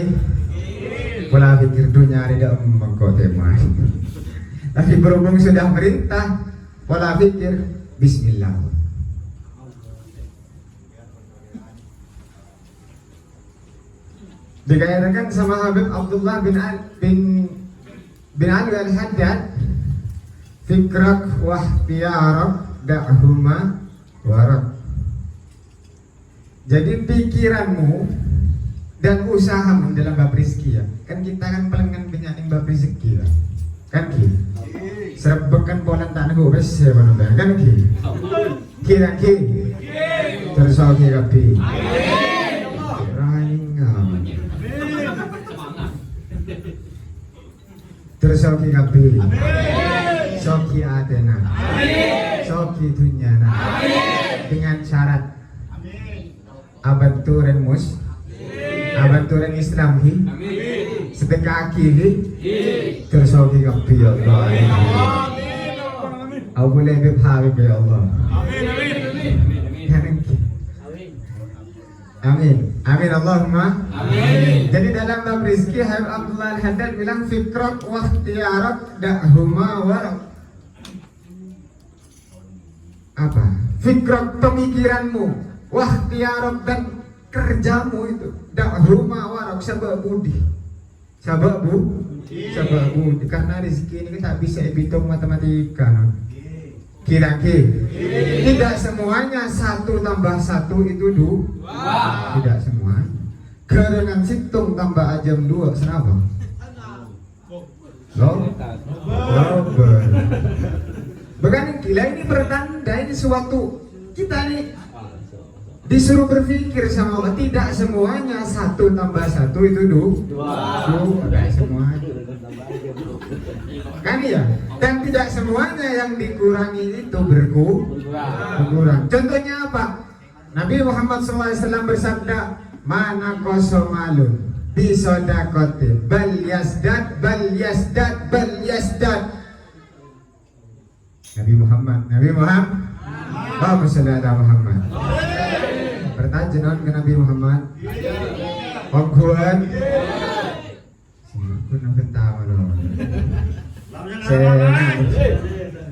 pikir dunia ada mengkau tema. Tapi berhubung sudah merintah pola pikir, bismillah. Dikatakan sama Habib Abdullah bin Ali Al-Haddad, fikrak wahtiyarak da'huma warak. Jadi pikiranmu dan usahamu dalam bab rezeki ya. Kan kita kan pelengan penyanyi bab rezeki ya. Kan ki. Serbekan bolan tak nego wes ya kan ki. Kira ki. Terus oke kapi. Terus oke kapi. Soki Atena. Soki dunyana. Dengan syarat abanturan abanturan Islam hi, sedekah kiri, terus oke kapi ya Allah. Aku boleh berharap ya Allah. Amin. Amin Allahumma. Amin. Jadi dalam bab rezeki Habib Abdullah Al-Haddad bilang fikrak wa ikhtiyarak da'huma warak. Apa? Fikrak pemikiranmu, wahtiarok dan kerjamu itu da'huma warak, sabab budi. Karena rezeki ini kita bisa hitung matematika. Kira-kira tidak semuanya 1 tambah 1 itu 2. Tidak semua. Kerengan situng tambah ajam 2 kenapa? Bukan gila, ini bertanda, ini suatu kita nih disuruh berpikir sama Allah. Tidak semuanya 1 tambah 1 itu 2. Tidak semuanya. Kan ya? Dan tidak semuanya yang dikurangi itu berkurang. Contohnya apa? Nabi Muhammad SAW bersabda, mana kosomalun bisodakotin bal yasdad. Nabi Muhammad Allahumma sholli ala Muhammad. Pertanyaan ke Nabi Muhammad. Pengkuan aku nak ketawa loh.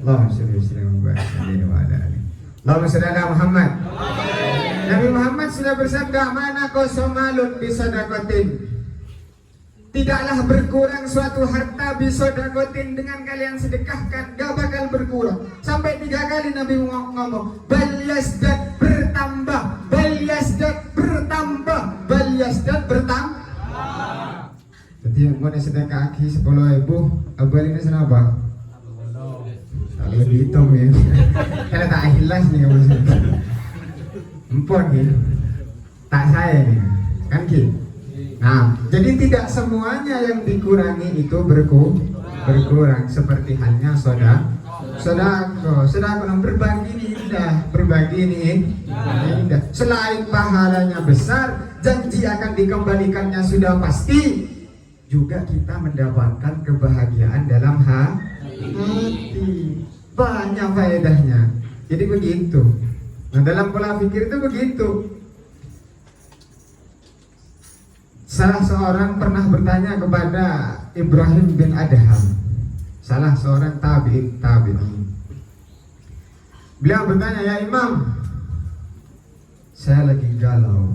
Allahumma sholli ala Muhammad. Nabi Muhammad sudah bersabda, mana kosomalun bisodakotin, tidaklah berkurang suatu harta bisodakotin dengan kalian sedekahkan, gak bakal berkurang. Sampai 3 kali Nabi ngomong bal yasdad, bertambah, bal yasdad bertambah, bal yasdad bertambah. Jadi mau sedekah kaki 10.000, abal ini senapa? Kalau lebih hitam ya. Kalau tak ikhlas nih kamu sih. Empon gitu. Tak saya nih, kan gitu. Nah, jadi tidak semuanya yang dikurangi itu berkurang seperti halnya sodako yang berbagi ini indah, berbagi ini indah. Selain pahalanya besar, janji akan dikembalikannya sudah pasti. Juga kita mendapatkan kebahagiaan dalam hati. Banyak faedahnya. Jadi begitu. Nah, dalam pola pikir itu begitu. Salah seorang pernah bertanya kepada Ibrahim bin Adham, salah seorang tabi'in. Beliau bertanya, ya Imam, saya lagi galau.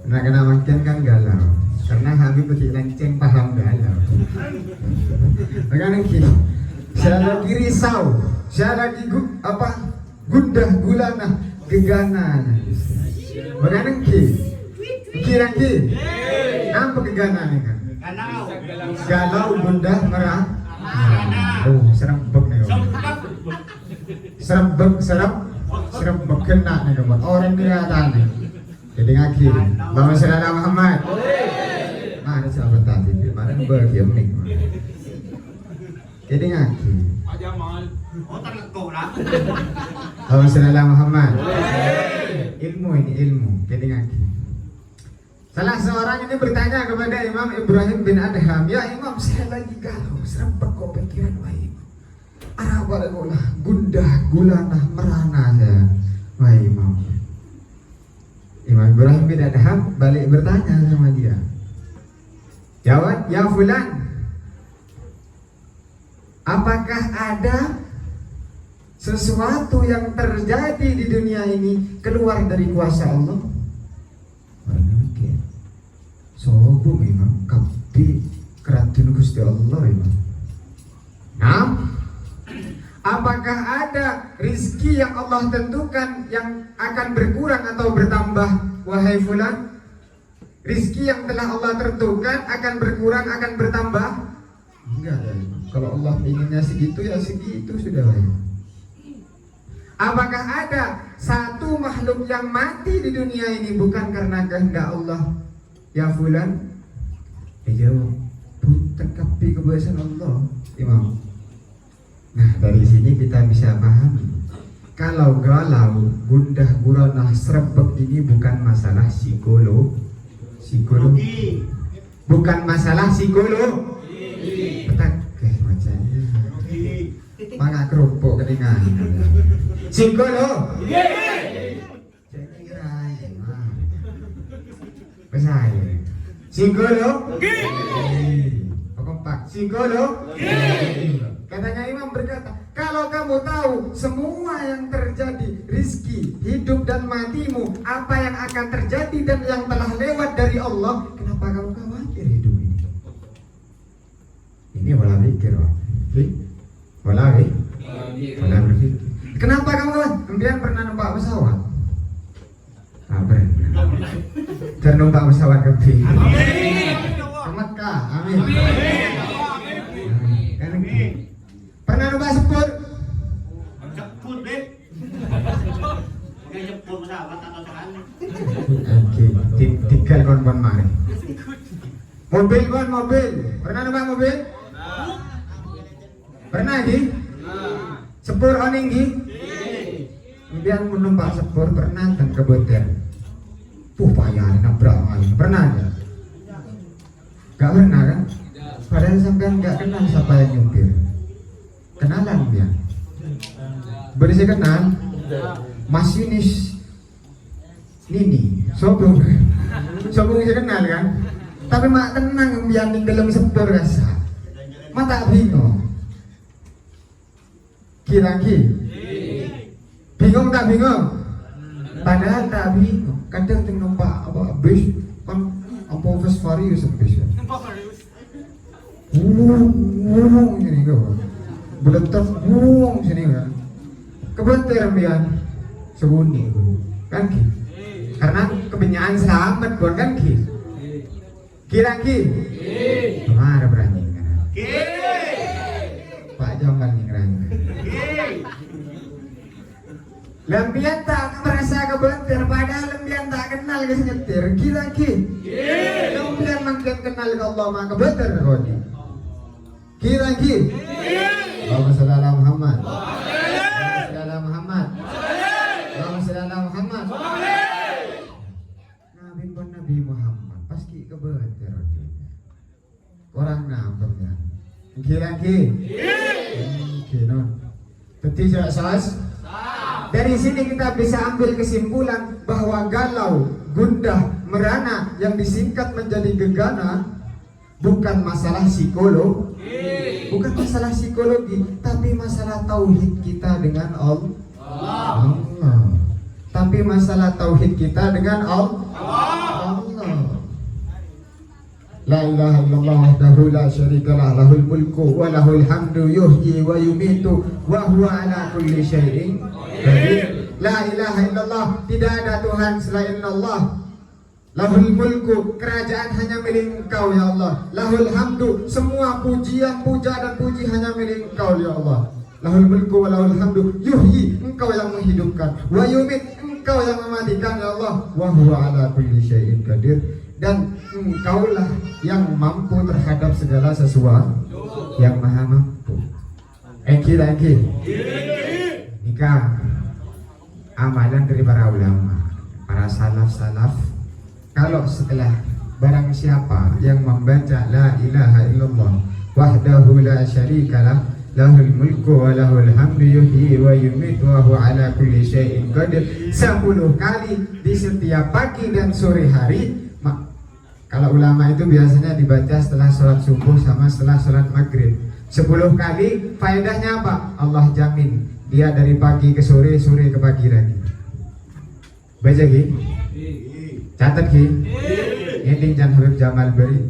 Nah, kena makin kan galau. Karena kami begitu lenceng paham galau. Bagaimana gini? Saya lagi risau, saya lagi gundah gulana, gegana. Bagaimana gini? Kira-kira apa keganaan kan? Galau, gundah, merah. Oh, serembek nih. Serembek kena nih kawan. Orang kelihatan nih. Jadi ngaki. Bawa saudara Muhammad. Mana sahabat tadi? Mana bagian nih? Jadi ngaki. Bawa saudara Muhammad. Ilmu ini ilmu. Jadi ngaki. Salah seorang ini bertanya kepada Imam Ibrahim bin Adham, ya Imam, saya lagi galau, serempet kok pikiran wahai Arabalagolah, gundah, gulana, merana saya. Wahai Imam. Imam Ibrahim bin Adham balik bertanya sama dia. Jawab, ya fulan, apakah ada sesuatu yang terjadi di dunia ini keluar dari kuasa Allah? Sobo memang kabeh kerajaan Gusti Allah memang. Nah, apakah ada rizki yang Allah tentukan yang akan berkurang atau bertambah, wahai fulan? Rizki yang telah Allah tentukan akan berkurang, akan bertambah? Enggak ya. Kalau Allah inginnya segitu ya segitu sudah ya. Apakah ada satu makhluk yang mati di dunia ini bukan karena kehendak Allah? Ya fulan, jawab, bukan kapi kebiasaan Allah, Imam. Nah, dari sini kita bisa pahami, kalau galau, gundah gulana, serempet ini bukan masalah psikologi, bukan masalah psikologi. Petak, macamnya. Maka kerupuk kedengar. Psikologi. Pesai. Psikolog. Kompak. Psikolog. Katanya Imam berkata, kalau kamu tahu semua yang terjadi, rizki, hidup dan matimu, apa yang akan terjadi dan yang telah lewat dari Allah, kenapa kamu khawatir hidup ini? Ini wala pikir, wala berpikir. Kenapa kamu khawatir? Kemudian pernah nampak pesawat? Dan numpak pesawat ke Mekah, amin. Pernah numpak sepur? Tiga kon mari. Mobil. Pernah numpak mobil? Pernah di? Sepur oning di? Kemudian menumpak sepur pernah dan keboten. Payah nabrak maling. Pernah enggak? Gak pernah kan? Padahal sampean gak kenal siapa yang nyupir. Kenalan dia. Boleh saya kenal? Masinis Nini. Sobong saya kenal kan? Tapi mak tenang biarin dalam sepur rasa. Mata bingung. Kira-kira bingung tak bingung? Padahal tak bingung. Kadang numpak bis kan apa Vesvarius bis kan. Sini kau. Beletak sini kan. Kebetulan biar sebunyi kan ki. Karena kebenyaan selamat bukan kan ki. Kira-ki. Kemana berani kan? Pak Jamal nih berani. Lembian tak merasa kebetir, padahal lembian tak kenal ke nyetir. Kira-ki. Lembian makin kenal ke Allah maka kebetir kau ni. Kira-ki. Allahumma shalli ala Muhammad. Allahumma shalli ala Muhammad. Allahumma shalli ala Muhammad. Nabi pun Nabi Muhammad pasti kebetir. Orang nampaknya. Kira-ki. Kira. Tidak sas. Dari sini kita bisa ambil kesimpulan bahwa galau, gundah, merana yang disingkat menjadi gegana bukan masalah bukan masalah psikologi, tapi masalah tauhid kita dengan Allah. Tapi masalah tauhid kita dengan Allah. La ilaha illallah wahdahu la syarikalah lahul mulku wa lahul hamdu yuhyi wa yumitu wa huwa ala kulli syai'in qadir. La ilaha illallah, tidak ada Tuhan selain Allah. Lahul mulku, kerajaan hanya milik Engkau ya Allah. Lahul hamdu, semua pujian, puja dan puji hanya milik Engkau ya Allah. Lahul mulku wa lahul hamdu yuhyi, Engkau yang menghidupkan, wa yumit, Engkau yang mematikan ya Allah. Wa huwa ala kulli syai'in qadir. Dan Engkaulah yang mampu terhadap segala sesuatu, yang maha mampu. Lagi nikah amalan dari para ulama, para salaf. Kalau setelah barang siapa yang membaca la ilaha illallah wahdahu la syarikalah lahul mulku wa lahul hamdu yuhyi wa yumitu wa huwa ala kulli syai'in qadir 10 kali di setiap pagi dan sore hari. Kalau ulama itu biasanya dibaca setelah sholat subuh sama setelah sholat maghrib 10 kali. Faedahnya apa? Allah jamin dia dari pagi ke sore, sore ke pagi lagi. Baca Ki, catat Ki, ini Jan Habib Jamal beri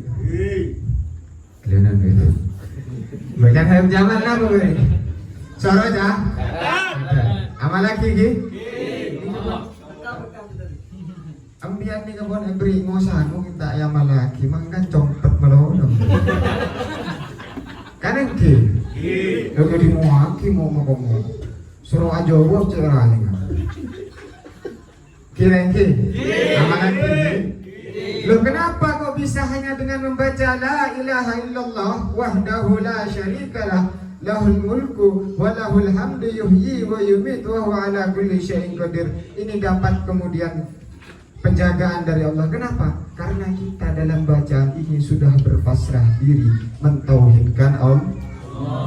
kelihatan itu Jan Habib Jamal apa beri soro aja amal lagi Ki. Ambian ni kabon beri ngosan kita ayam lagi mangkan compet melodong. Kanan Ki. Lagi di muaki mau ngomong. Suruh aja gua caranya. Kira Ki. Amalan Ki. Lo kenapa kok bisa hanya dengan membaca la ilaha illallah wahdahu la syarikalah lahul mulku wa lahul hamdu yuhyi wa yumitu wa huwa ala kulli syai'in qadir. Ini dapat kemudian penjagaan dari Allah. Kenapa? Karena kita dalam bacaan ini sudah berpasrah diri mentauhidkan Allah.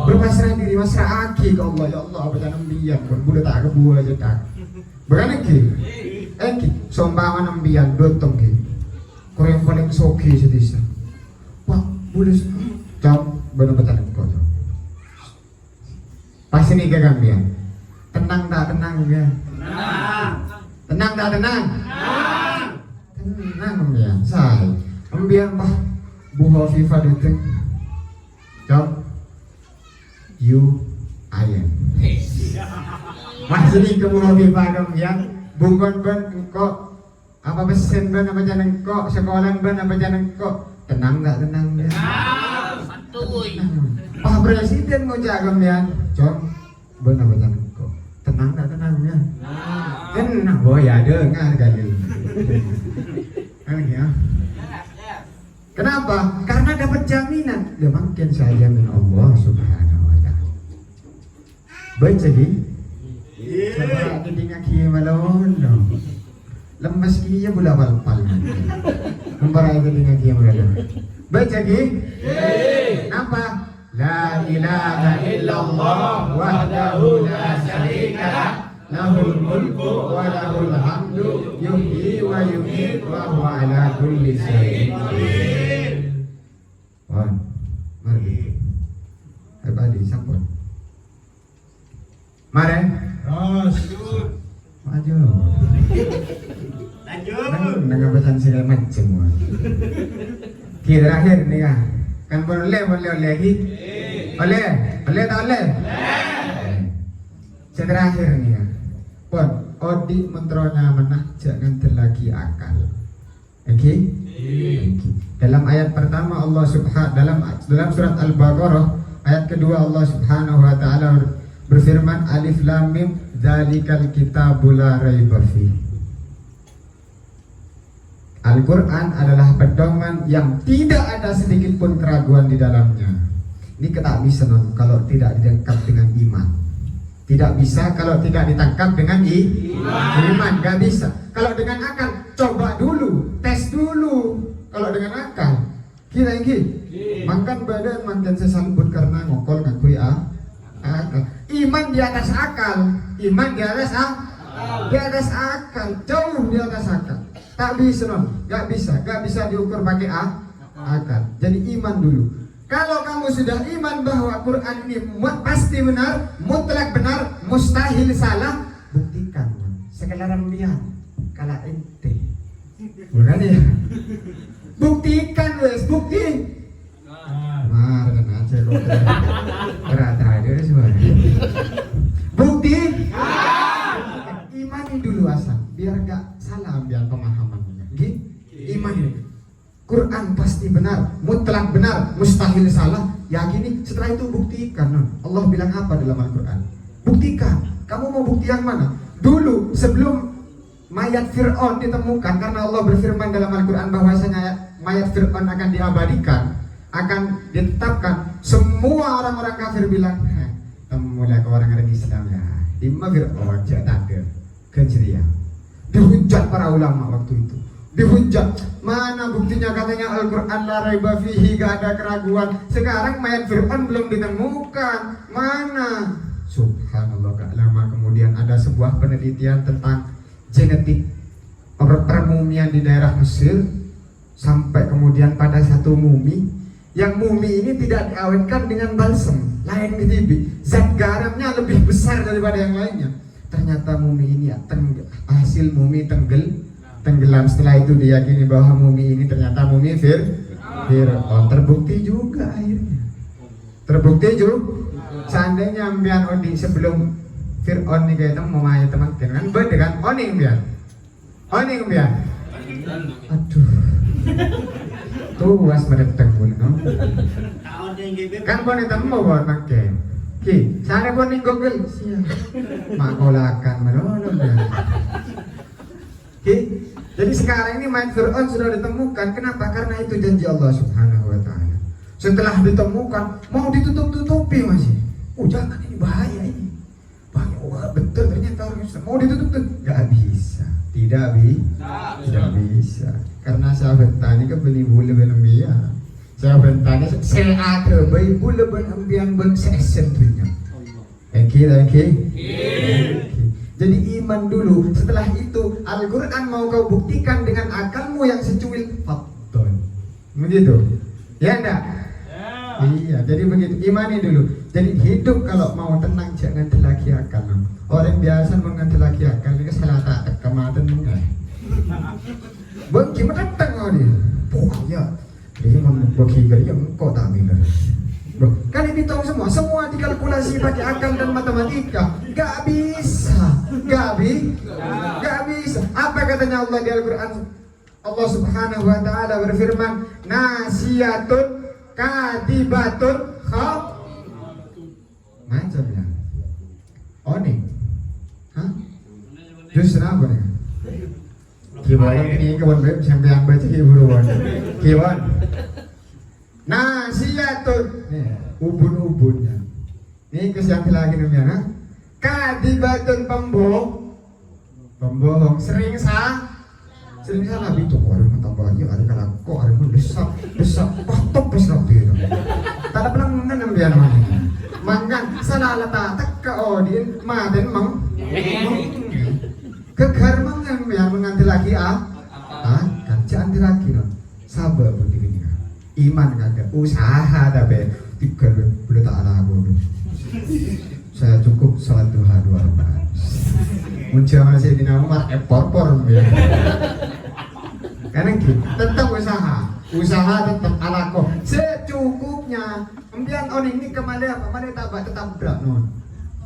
Berpasrah diri, masrah aki ke Allah. Ya Allah, baca nambiyan boleh tak kebuah aja tak. Bukan Ki. Ki, sombangan nambiyan dotong Ki. Kau yang paling soki sedisa. Wah, boleh jam benar baca kau. Pas ini ke gambian. Tenang tak tenang ya? Tenang tak tenang? Tenang ya, say. Ambian bah, Bu Hovifa datang. Jom, you, I am. Masih ni ke Bu Hovifa kambian. Bungkon ben engkau apa pesen ben apa jangan engkau sekolah ben apa jangan engkau. Tenang tak tenang ya? Santuy. Pak Presiden mau jaga kambian. Jom, ben apa jangan engkau. Tenang tak tenang ya? Tenang, oh ya dengar kali. Ya. Kenapa? Karena dapat jaminan. Ya makin saya jamin Allah Subhanahu wa ta'ala. Baca Ki. Coba ketika Ki malon. Lemas Ki ya bola palpal. Membarai ketika Ki malon. Baca Ki. Kenapa? La ilaha illallah wahdahu la syarikalah lahul mulku wa lahul hamdu yuhyi wa yumitu wa huwa ala kulli syai'in qadir. Mari. Hebat sampun. Mari. Maju. Lanjut. Dengan pesan segala macam. Kira terakhir nih kan boleh lagi. Boleh tak boleh? Terakhir nih ya. Pon, odi mentronya menah jangan terlagi akal. Oke? Dalam ayat pertama dalam surat Al-Baqarah ayat kedua Allah Subhanahu wa taala berfirman Alif Lam Mim dzalikal kitabul la raiba fihi. Al-Quran adalah pedoman yang tidak ada sedikit pun keraguan di dalamnya. Ini kita bisa kalau tidak ditangkap dengan iman. Tidak bisa kalau tidak ditangkap dengan iman. Gak bisa. Kalau dengan akal, coba dulu, tes dulu. Kalau dengan akal, kira makan badan makan sesambut karena ngokol ngakui akal. Iman di atas akal. Iman di atas akal. Jauh di atas akal. Tak bisa gak bisa diukur pakai akal. Jadi iman dulu. Kalau kamu sudah iman bahwa Quran ini pasti benar, mutlak benar, mustahil salah, buktikan. Sekalian lihat, kalau ente, bukan ya? Buktikan wes, bukti. Marah aja kok. Berada dia semua. Bukti. Imani dulu asal, biar gak salah biar pemahamannya. Imani. Quran pasti benar, mutlak benar, mustahil salah. Yakini, setelah itu buktikan. Allah bilang apa dalam Al-Quran? Buktikan. Kamu mau bukti yang mana? Dulu sebelum mayat Fir'aun ditemukan, karena Allah berfirman dalam Al-Quran bahwasanya mayat Fir'aun akan diabadikan, akan ditetapkan. Semua orang-orang kafir bilang, mulai ke orang Islam ya. Dimana Fir'aun jatuh kejria. Dihujat para ulama waktu itu. Dihujat, mana buktinya katanya Al-Quran la raiba fihi, gak ada keraguan. Sekarang mayat Fir'aun belum ditemukan. Mana? Subhanallah, gak lama kemudian ada sebuah penelitian tentang genetik permumian di daerah Mesir. Sampai kemudian pada satu mumi, yang mumi ini tidak diawetkan dengan balsem, lain ketibi. Zat garamnya lebih besar daripada yang lainnya. Ternyata mumi ini hasil mumi tenggelam. Setelah itu diyakini bahwa mumi ini ternyata mumi Fir'aun. Terbukti juga akhirnya. Terbukti juga. Seandainya ambian odi sebelum Fir'aun ini kayak mau main teman kan beda kan oning biar. Aduh. Tuh was mereteng pun kan pun itu mau buat pakai. Sana pun nih Google siap. Makolakan menolong ya. Jadi sekarang ini mayat Fir'aun sudah ditemukan. Kenapa? Karena itu janji Allah Subhanahu wa ta'ala. Setelah ditemukan, mau ditutup-tutupi masih. Oh jangan, ini bahaya ini. Bahaya, wah betul ternyata orang Islam. Mau ditutup-tutup? Gak bisa. Tidak bisa. Karena sahabat tani kebeli bule benemia. Sahabat tani seate bayi bule benembian ben-sesen dunia. Jadi iman dulu. Setelah itu Al-Quran mau kau buktikan dengan akalmu yang secuil. Fadol. Begitu. Ya enggak? Ya. Iya. Jadi begitu. Imani dulu. Jadi hidup kalau mau tenang jangan lagi akal. Orang biasa menganti lagi akal. Ini salah tak kematan enggak. Bagi mana tengah ni? Pokoknya dia membagi gaya engkau tak miler. Kan ini tahu semua dikalkulasi pakai akal dan matematika. Gak bisa. Apa katanya Allah di Al-Quran? Allah Subhanahu wa ta'ala berfirman, nasiyatun kadibatun macamnya oning. Justru apa nih? Gimana ini kawan web sampai yang baca buruan. Gimana? Nasiyatun, ubun-ubunnya. Ini kesianti lagi namanya. Kadibatun pembohong. Sering salah itu orang tambah ya ada kalau kok ada pun desak top besar itu. Tak ada pelan namanya namanya. Mangan salah letak ke odin maden mang. Kegar mangan biar menganti lagi kan jangan lagi no. Sabar begini. Iman kagak usaha tapi 30 tahun aku. Saya cukup salat duha 2 rakaat. Muncul masih di nomor por ya. Karena gitu, tetap usaha tetap alako secukupnya. Kemudian orang ini kemana apa? Mana tetap berat non.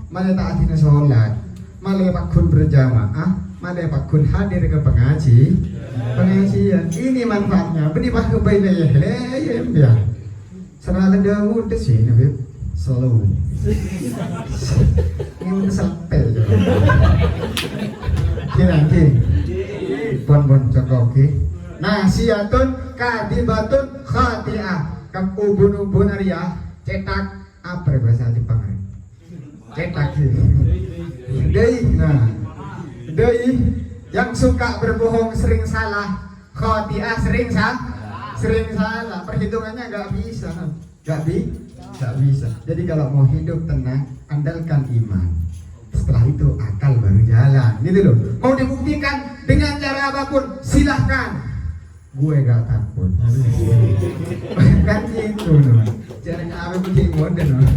Mana tak hati sholat, mana pakun berjamaah, mana pakun hadir ke pengaji. Pengajian ini manfaatnya. Beri bah kebaiknya ya. Serala Dawud di sini, Beb. Selalu. Ini udah sampai. Kira-kira. Bon cokoki. Nasiatun kadibatun khati'ah. Kam ubun-ubun Arya cetak apa bahasa Jepang? Cetak. Dei yang suka berbohong sering salah, khati'ah sering salah. Perhitungannya nggak bisa. Jadi kalau mau hidup tenang, andalkan iman. Setelah itu akal baru jalan. Gitu loh. Mau dibuktikan dengan cara apapun, silahkan. Gue gak takut. Kan gitu loh. Caranya apa bikin modern loh.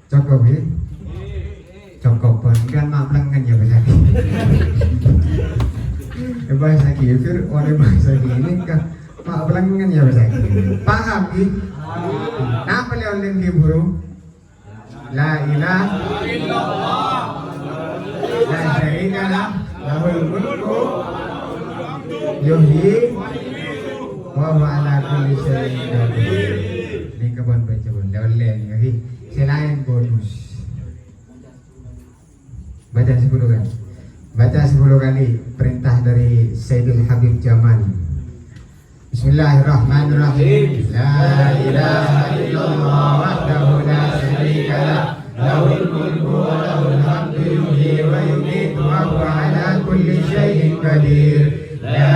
Cokopi. Cokopan kan maplengan ya bahasa. Bahasa kifir oleh bahasa ini kan maplengan ya bahasa. Paham ki? Napa leon buru? La ilaha illallah. La syarika lah. Lahul mulku yuhyi wa huwa ala kulli syai'in qadir. Ini kebon baca bon leon yuhyi. Selain bonus. Baca 10 kali. Baca 10 kali perintah dari Sayyidul Habib Jamal. Bismillahirrahmanirrahim. La ilaha illallah wahdahu la syarika lah. Lahul mulku wa lahul hamdu yuhyi wa yumiitu wa huwa ala kulli syai'in qadir. La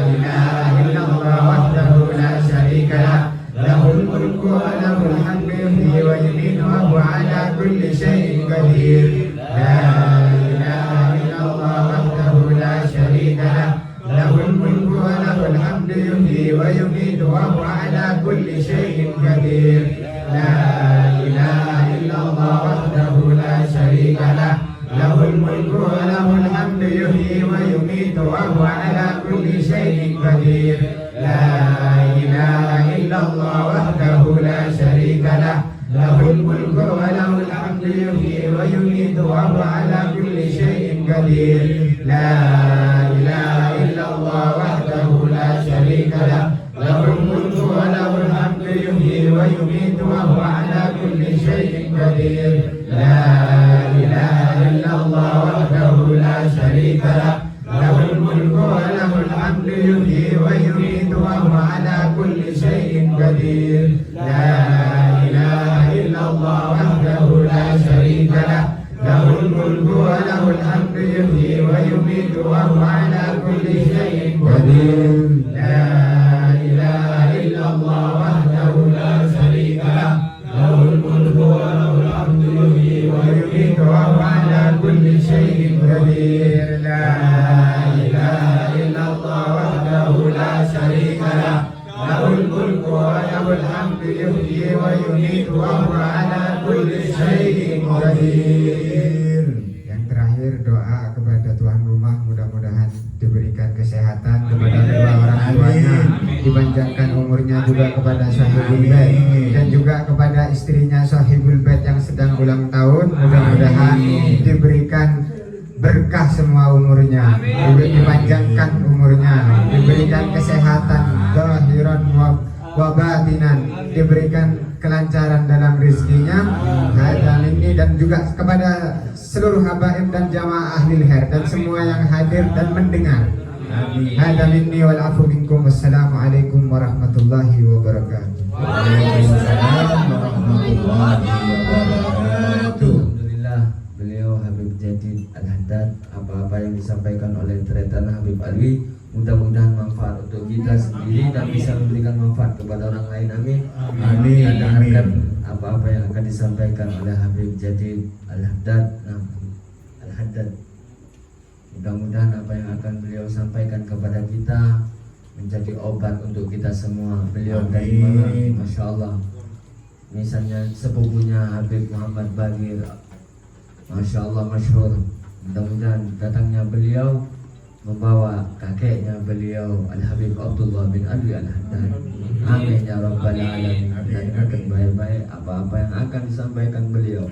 ilaha illallah wahdahu la syarika lah. Lahul mulku wa lahul hamdu yuhyi wa yumiitu wa huwa ala kulli syai'in qadir. La ilaha illallah wahdahu la syarika lah. Lahul mulku wa lahul hamdu yuhyi wa yumiitu wa huwa ala kulli syai'in qadir. La ilaha illallah wahdahu la syarika lah. Lahul mulku wa lahul hamdu yuhyi wa yumiitu wa huwa ala kulli syai'in qadir. La ilaha illallah wahdahu la syarika lah. Lahul mulku wa lahul hamdu yuhyi wa yumiitu wa huwa ala kulli syai'in qadir. La ilaha illallah wahdahu la syarika lah. Lahul mulku wa lahul hamdu yuhyi wa yumiitu wa huwa ala kulli syai'in qadir. La ilaha illallah wahdahu la syarika lah. Lahul mulku wa lahul hamdu yuhyi wa yumiitu wa huwa ala kulli syai'in qadir. La ilaha illallah wahdahu la syarika lah. Lahul mulku wa lahul hamdu yuhyi wa yumiitu wa huwa ala kulli syai'in qadir. La ilaha illallah wahdahu la syarika lah. Lahul mulku wa lahul hamdu yuhyi wa yumiitu wa huwa ala kulli syai'in qadir. La ilaha illallah wahdahu la syarika lah. Lahul mulku wa lahul hamdu yuhyi wa yumiitu wa huwa ala kulli syai'in qadir. Yang terakhir doa kepada tuan rumah, mudah-mudahan diberikan kesehatan kepada kedua orang tuanya, dipanjangkan umurnya juga kepada sahibul bait dan juga kepada istrinya sahibul bait yang sedang ulang tahun, mudah-mudahan diberikan berkah semua umurnya, dipanjangkan umurnya, diberikan kesehatan zahiran wa batinan, diberikan kelancaran dalam rezekinya, dan juga kepada seluruh habaib dan jamaah ahli khair dan semua yang hadir dan mendengar. Hada minni wal afu minkum. Wassalamualaikum warahmatullahi wabarakatuh. Waalaikumsalam warahmatullahi wabarakatuh. Alhamdulillah, beliau Habib Jadid Al-Haddad, apa-apa yang disampaikan oleh Tretan Habib Alwi mudah-mudahan manfaat untuk kita sendiri dan bisa memberikan manfaat kepada orang lain. Amin. Amin. Kita dengarkan apa-apa yang akan disampaikan oleh Habib Jadid Al-Haddad. Al-Haddad. Mudah-mudahan apa yang akan beliau sampaikan kepada kita menjadi obat untuk kita semua. Beliau dari mana? Masya Allah. Misalnya sepupunya Habib Muhammad Bagir, Masya Allah, masyhur. Mudah-mudahan datangnya beliau membawa kakeknya beliau Al-Habib Abdullah bin Ali Al-Haddad. Amin ya rabbal alamin. Dan akan baik-baik apa-apa yang akan disampaikan beliau.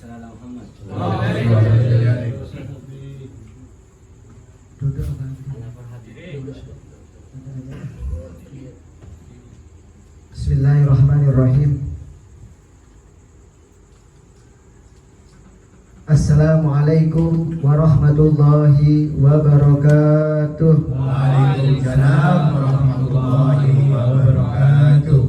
Bismillahirrahmanirrahim. Assalamualaikum warahmatullahi wabarakatuh. Waalaikumsalam warahmatullahi wabarakatuh.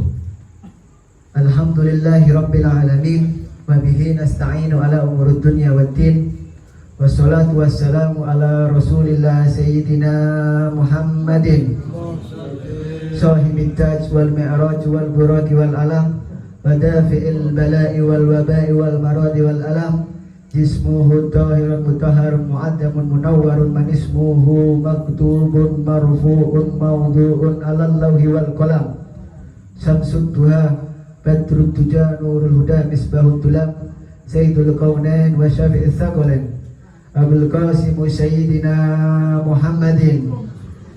Alhamdulillahi rabbil alamin wa bihi nasta'inu ala umurud dunya waddin. Wassalatu wassalamu ala Rasulillah sayyidina Muhammadin sahibit taj wal mi'raj wal buraq wal alam wa dafi'il bala'i wal waba'i wal maradi wal alam. Jismuhu tahirun mutahharun mu'addamun munawwarun man ismuhu maktubun marfu'un mawdu'un alal lawhi wal qalam. Samsud duha badrud tuja nurul huda misbahud tulam sayyidul qawnain wa syafi'is thaqalain Abul Qasim Sayyidina Muhammadin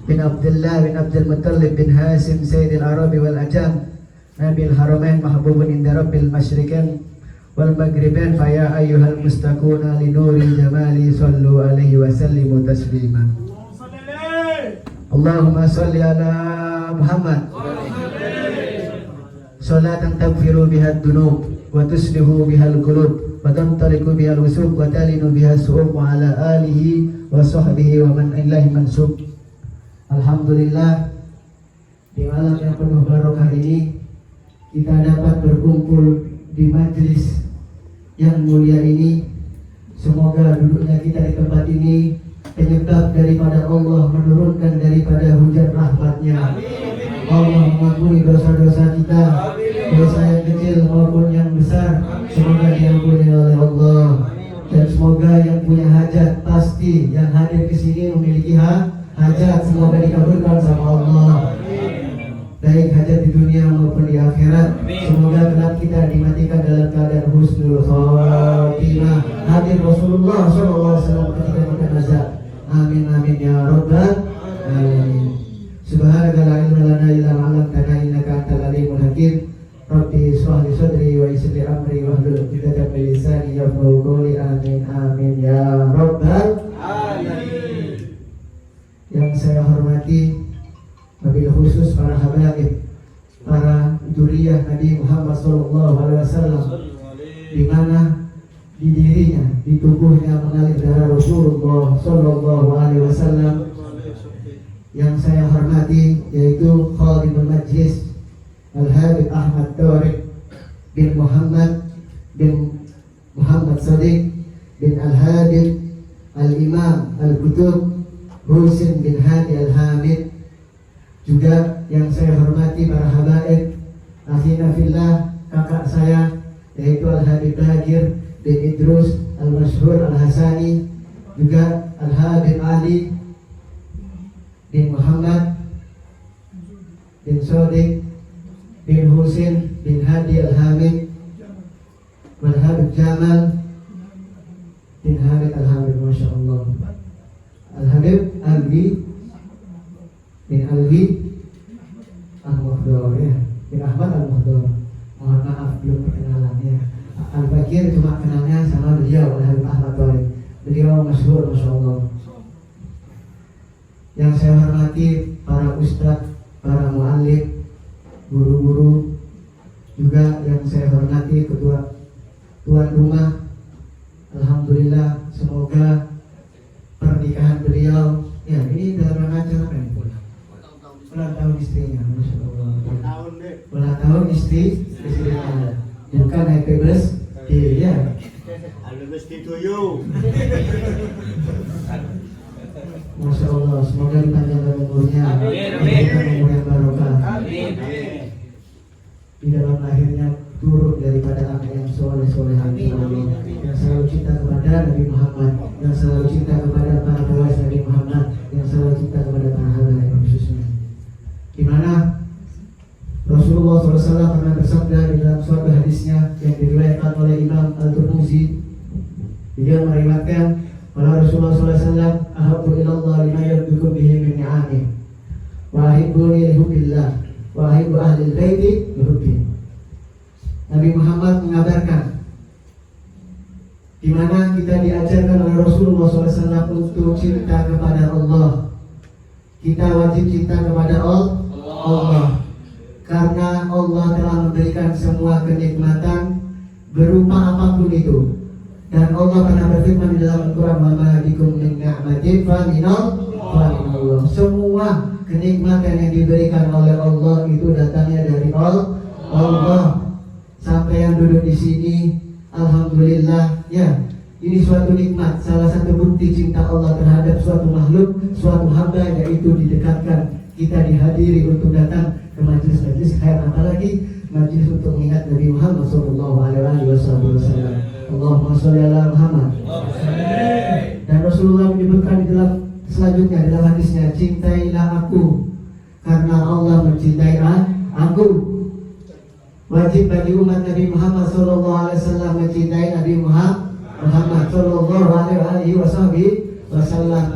bin Abdullah bin Abdul Muttalib bin Hasim Sayyidil Arabi wal Ajam Nabil Haramain mahbubun inda Rabbil Masyriqin wal Maghribain fa ya ayyuhal mustaquna li nuri jamali sallu alaihi wa sallimu taslima. Allahumma salli ala Muhammad salatan taghfiru biha ad-dunub wa tuslihu biha al-qulub wa tamtaliku biha al-usub wa talinu biha as-su'ub wa ala alihi wa sahbihi wa man ilahi mansub. Alhamdulillah, di malam yang penuh barokah ini kita dapat berkumpul di majlis yang mulia ini. Semoga duduknya kita di tempat ini penyebab daripada Allah menurunkan daripada hujan rahmatnya. Allah mengampuni dosa-dosa kita, dosa yang kecil maupun yang besar, semoga diampuni oleh Allah. Dan semoga yang punya hajat, pasti yang hadir ke sini memiliki hajat, semoga dikabulkan sama Allah. Baik hajat di dunia maupun di akhirat, semoga kelak kita dimatikan dalam keadaan husnul khatimah. Hadir Rasulullah SAW ketika kita nazar. Amin amin ya rabbal alamin. Subhanaka la ilma lana illa ma 'allamtana innaka antal alimul hakim. Rabbi shrah li sadri wa yassir li amri wahlul 'uqdatam min lisani yafqahu qawli. Amin amin ya rabbal alamin. Yang saya hormati, wabil khusus para habaib, para dzurriyyah Nabi Muhammad SAW, di mana di dirinya, di tubuhnya mengalir darah Rasulullah SAW. Yang saya hormati yaitu Khadimul Majlis Al-Habib Ahmad Tariq bin Muhammad Sadiq bin Al-Habib Al-Imam Al-Qutub Husin bin Hadi Al-Hamid. Juga yang saya hormati para habaib, akhina fillah, kakak saya yaitu Al-Habib Bagir bin Idrus Al-Mashhur Al-Hasani, juga Al-Habib Ali bin Muhammad bin Sadiq bin Husin bin Hadi Al-Hamid, Al-Habib Jamal bin Hamid Al-Hamid, Masya Allah. Al-Habib Alwi bin Alwi Al-Muhdor, ya, bin Ahmad Al-Muhdor. Mohon maaf belum perkenalannya. Al-Fakir cuma kenalnya sama beliau, Al-Habib Ahmad Tariq. Beliau masyhur, Masya Allah. Yang saya hormati para ustadz, para muallim, guru-guru, juga yang saya hormati ketua tuan rumah. Alhamdulillah, semoga pernikahan beliau, ya ini dalam rangka acara apa ini? Ulang tahun istrinya, Masya Allah. Ulang tahun istrinya, bukan happy birthday, ya. Happy birthday to you. Masya Allah, semoga dipanjangkan umurnya, diberikan umur yang barokah. Di dalam lahirnya turun daripada anak yang soleh-soleh, yang selalu cinta kepada Nabi Muhammad, yang selalu cinta kepada para pewaris Nabi Muhammad, yang selalu cinta kepada para habaib khususnya. Di mana Rasulullah SAW pernah bersabda di dalam suatu hadisnya yang diriwayatkan oleh Imam Al-Tirmidzi. Dia meriwayatkan bahwa Rasulullah SAW ahabbu ilallah lima yabdukum bihi min ni'amih wa ahibbuni lihubbillah wa ahibbu ahlil baiti lihubbi. Nabi Muhammad mengabarkan di mana kita diajarkan oleh Rasulullah SAW untuk cinta kepada Allah. Kita wajib cinta kepada Allah karena Allah telah memberikan semua kenikmatan berupa apapun itu. Dan Allah pernah berfirman di dalam Al-Quran, "Wa ma bikum min ni'matin fa minallah." Semua kenikmatan yang diberikan oleh Allah itu datangnya dari Allah. Sampai yang duduk di sini, alhamdulillah, ya. Ini suatu nikmat, salah satu bukti cinta Allah terhadap suatu makhluk, suatu hamba, yaitu didekatkan kita dihadiri untuk datang ke majlis-majlis khair, apalagi majlis untuk mengingat Nabi Muhammad SAW. Allahumma sholli ala Muhammad. Dan Rasulullah menyebutkan di dalam selanjutnya dalam hadisnya, cintailah aku karena Allah mencintai aku. Wajib bagi umat Nabi Muhammad SAW mencintai Nabi Muhammad SAW.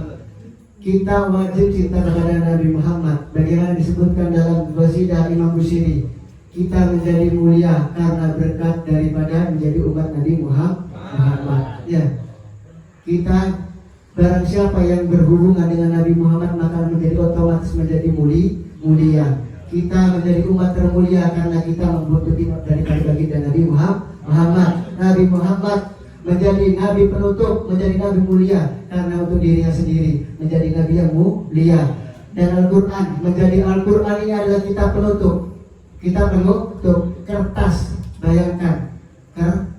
Kita wajib cinta kepada Nabi Muhammad. Bagaimana disebutkan dalam qasidah Imam Busiri, kita menjadi mulia karena berkat daripada menjadi umat Nabi Muhammad. Ya, kita barang siapa yang berhubungan dengan Nabi Muhammad maka menjadi otomatis menjadi mulia. Kita menjadi umat termulia karena kita membutuhkan dari baginda Nabi Muhammad. Nabi Muhammad menjadi nabi penutup, menjadi nabi mulia karena untuk dirinya sendiri menjadi nabi yang mulia. Dan Al-Quran menjadi Al-Quran ini adalah kitab penutup. Kita penutup kertas, bayangkan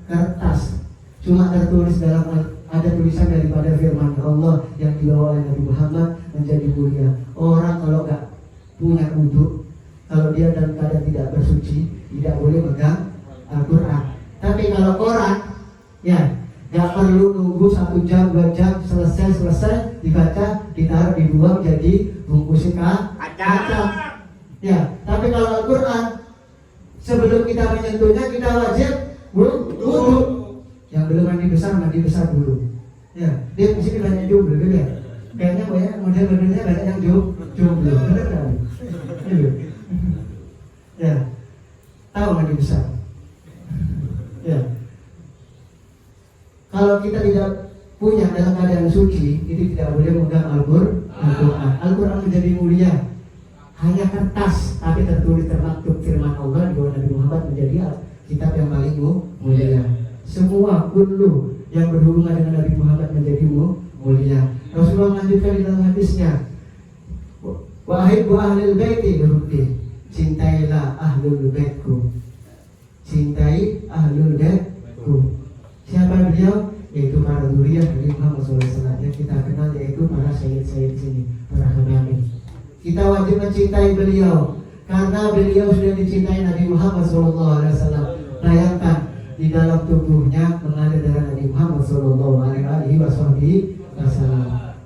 kertas cuma tertulis dalam ada tulisan daripada firman Allah yang dibawa oleh Nabi Muhammad menjadi mulia. Orang kalau nggak punya wudhu, kalau dia dalam keadaan tidak bersuci, tidak boleh megang Al-Quran. Tapi kalau Quran, ya nggak perlu nunggu 1 jam, 2 jam, selesai dibaca, ditaruh, dibuang jadi bungkus kaca. Ya, tapi kalau Al-Quran sebelum kita menyentuhnya kita wajib wudhu. Yang belum mandi besar dulu. Ya, dia di sini banyak jomblo, gitu ya. Kayaknya banyak model-modelnya banyak yang jomblo, benar kan? Ya, tahu mandi besar. Ya, kalau kita tidak punya dalam keadaan suci, itu tidak boleh memegang Al-Quran. Al-Quran menjadi mulia. Hanya kertas, tapi tertulis termaktub firman Allah di bawah Nabi Muhammad menjadi kitab yang paling mulia. Semua kullu yang berhubungan dengan Nabi Muhammad menjadi mulia. Rasulullah melanjutkan di dalam hadisnya, "Wahibbu ahlul baiti berhubbi." Cintailah ahlul baitku. Cintai ahlul baitku. Siapa beliau? Yaitu para dzurriyyah Nabi Muhammad SAW yang kita kenal, yaitu para sayyid-sayyid sini, para nabi. Kita wajib mencintai beliau karena beliau sudah dicintai Nabi Muhammad SAW. Bayangkan di dalam tubuhnya mengalir darah Nabi Muhammad SAW.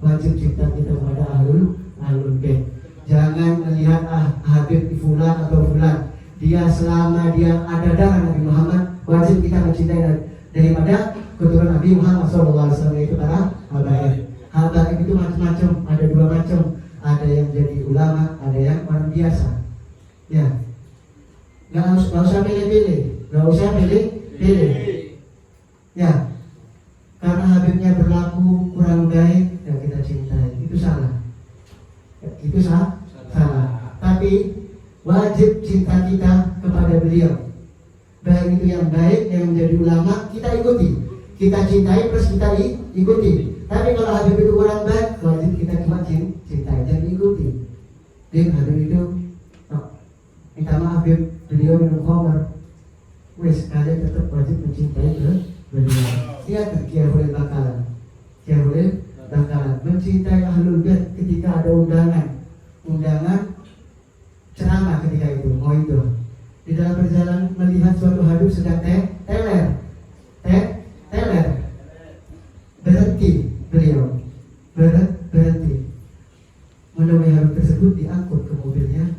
Wajib cinta kita kepada ahlul bait. Jangan melihat Habib fulan atau fulan. Dia selama dia ada darah Nabi Muhammad, wajib kita mencintai daripada keturunan Nabi Muhammad SAW, yaitu para habaib. Habaib itu macam-macam, ada 2 macam. Ada yang jadi ulama, ada yang orang biasa. Ya, nggak usah pilih-pilih, Ya, karena Habibnya berlaku kurang baik, ya kita cintai. Itu salah. Itu salah. Tapi wajib cinta kita kepada beliau. Baik itu yang baik, yang menjadi ulama, kita ikuti. Kita cintai plus kita ikuti. Tapi kalau Habib itu kurang baik, wajib kita cuma cintai dan ikuti. Dan Habib itu minta maaf, Habib, beliau minum khamar. Wes, kalian tetap wajib mencintai beliau. Lihat Kiai Hulil Bangkalan. Mencintai ahlul bait ketika ada undangan ceramah ketika itu, itu di dalam perjalanan melihat suatu Habib sedang teler. Berhenti beliau, berhenti menemui Habib tersebut, diangkut ke mobilnya,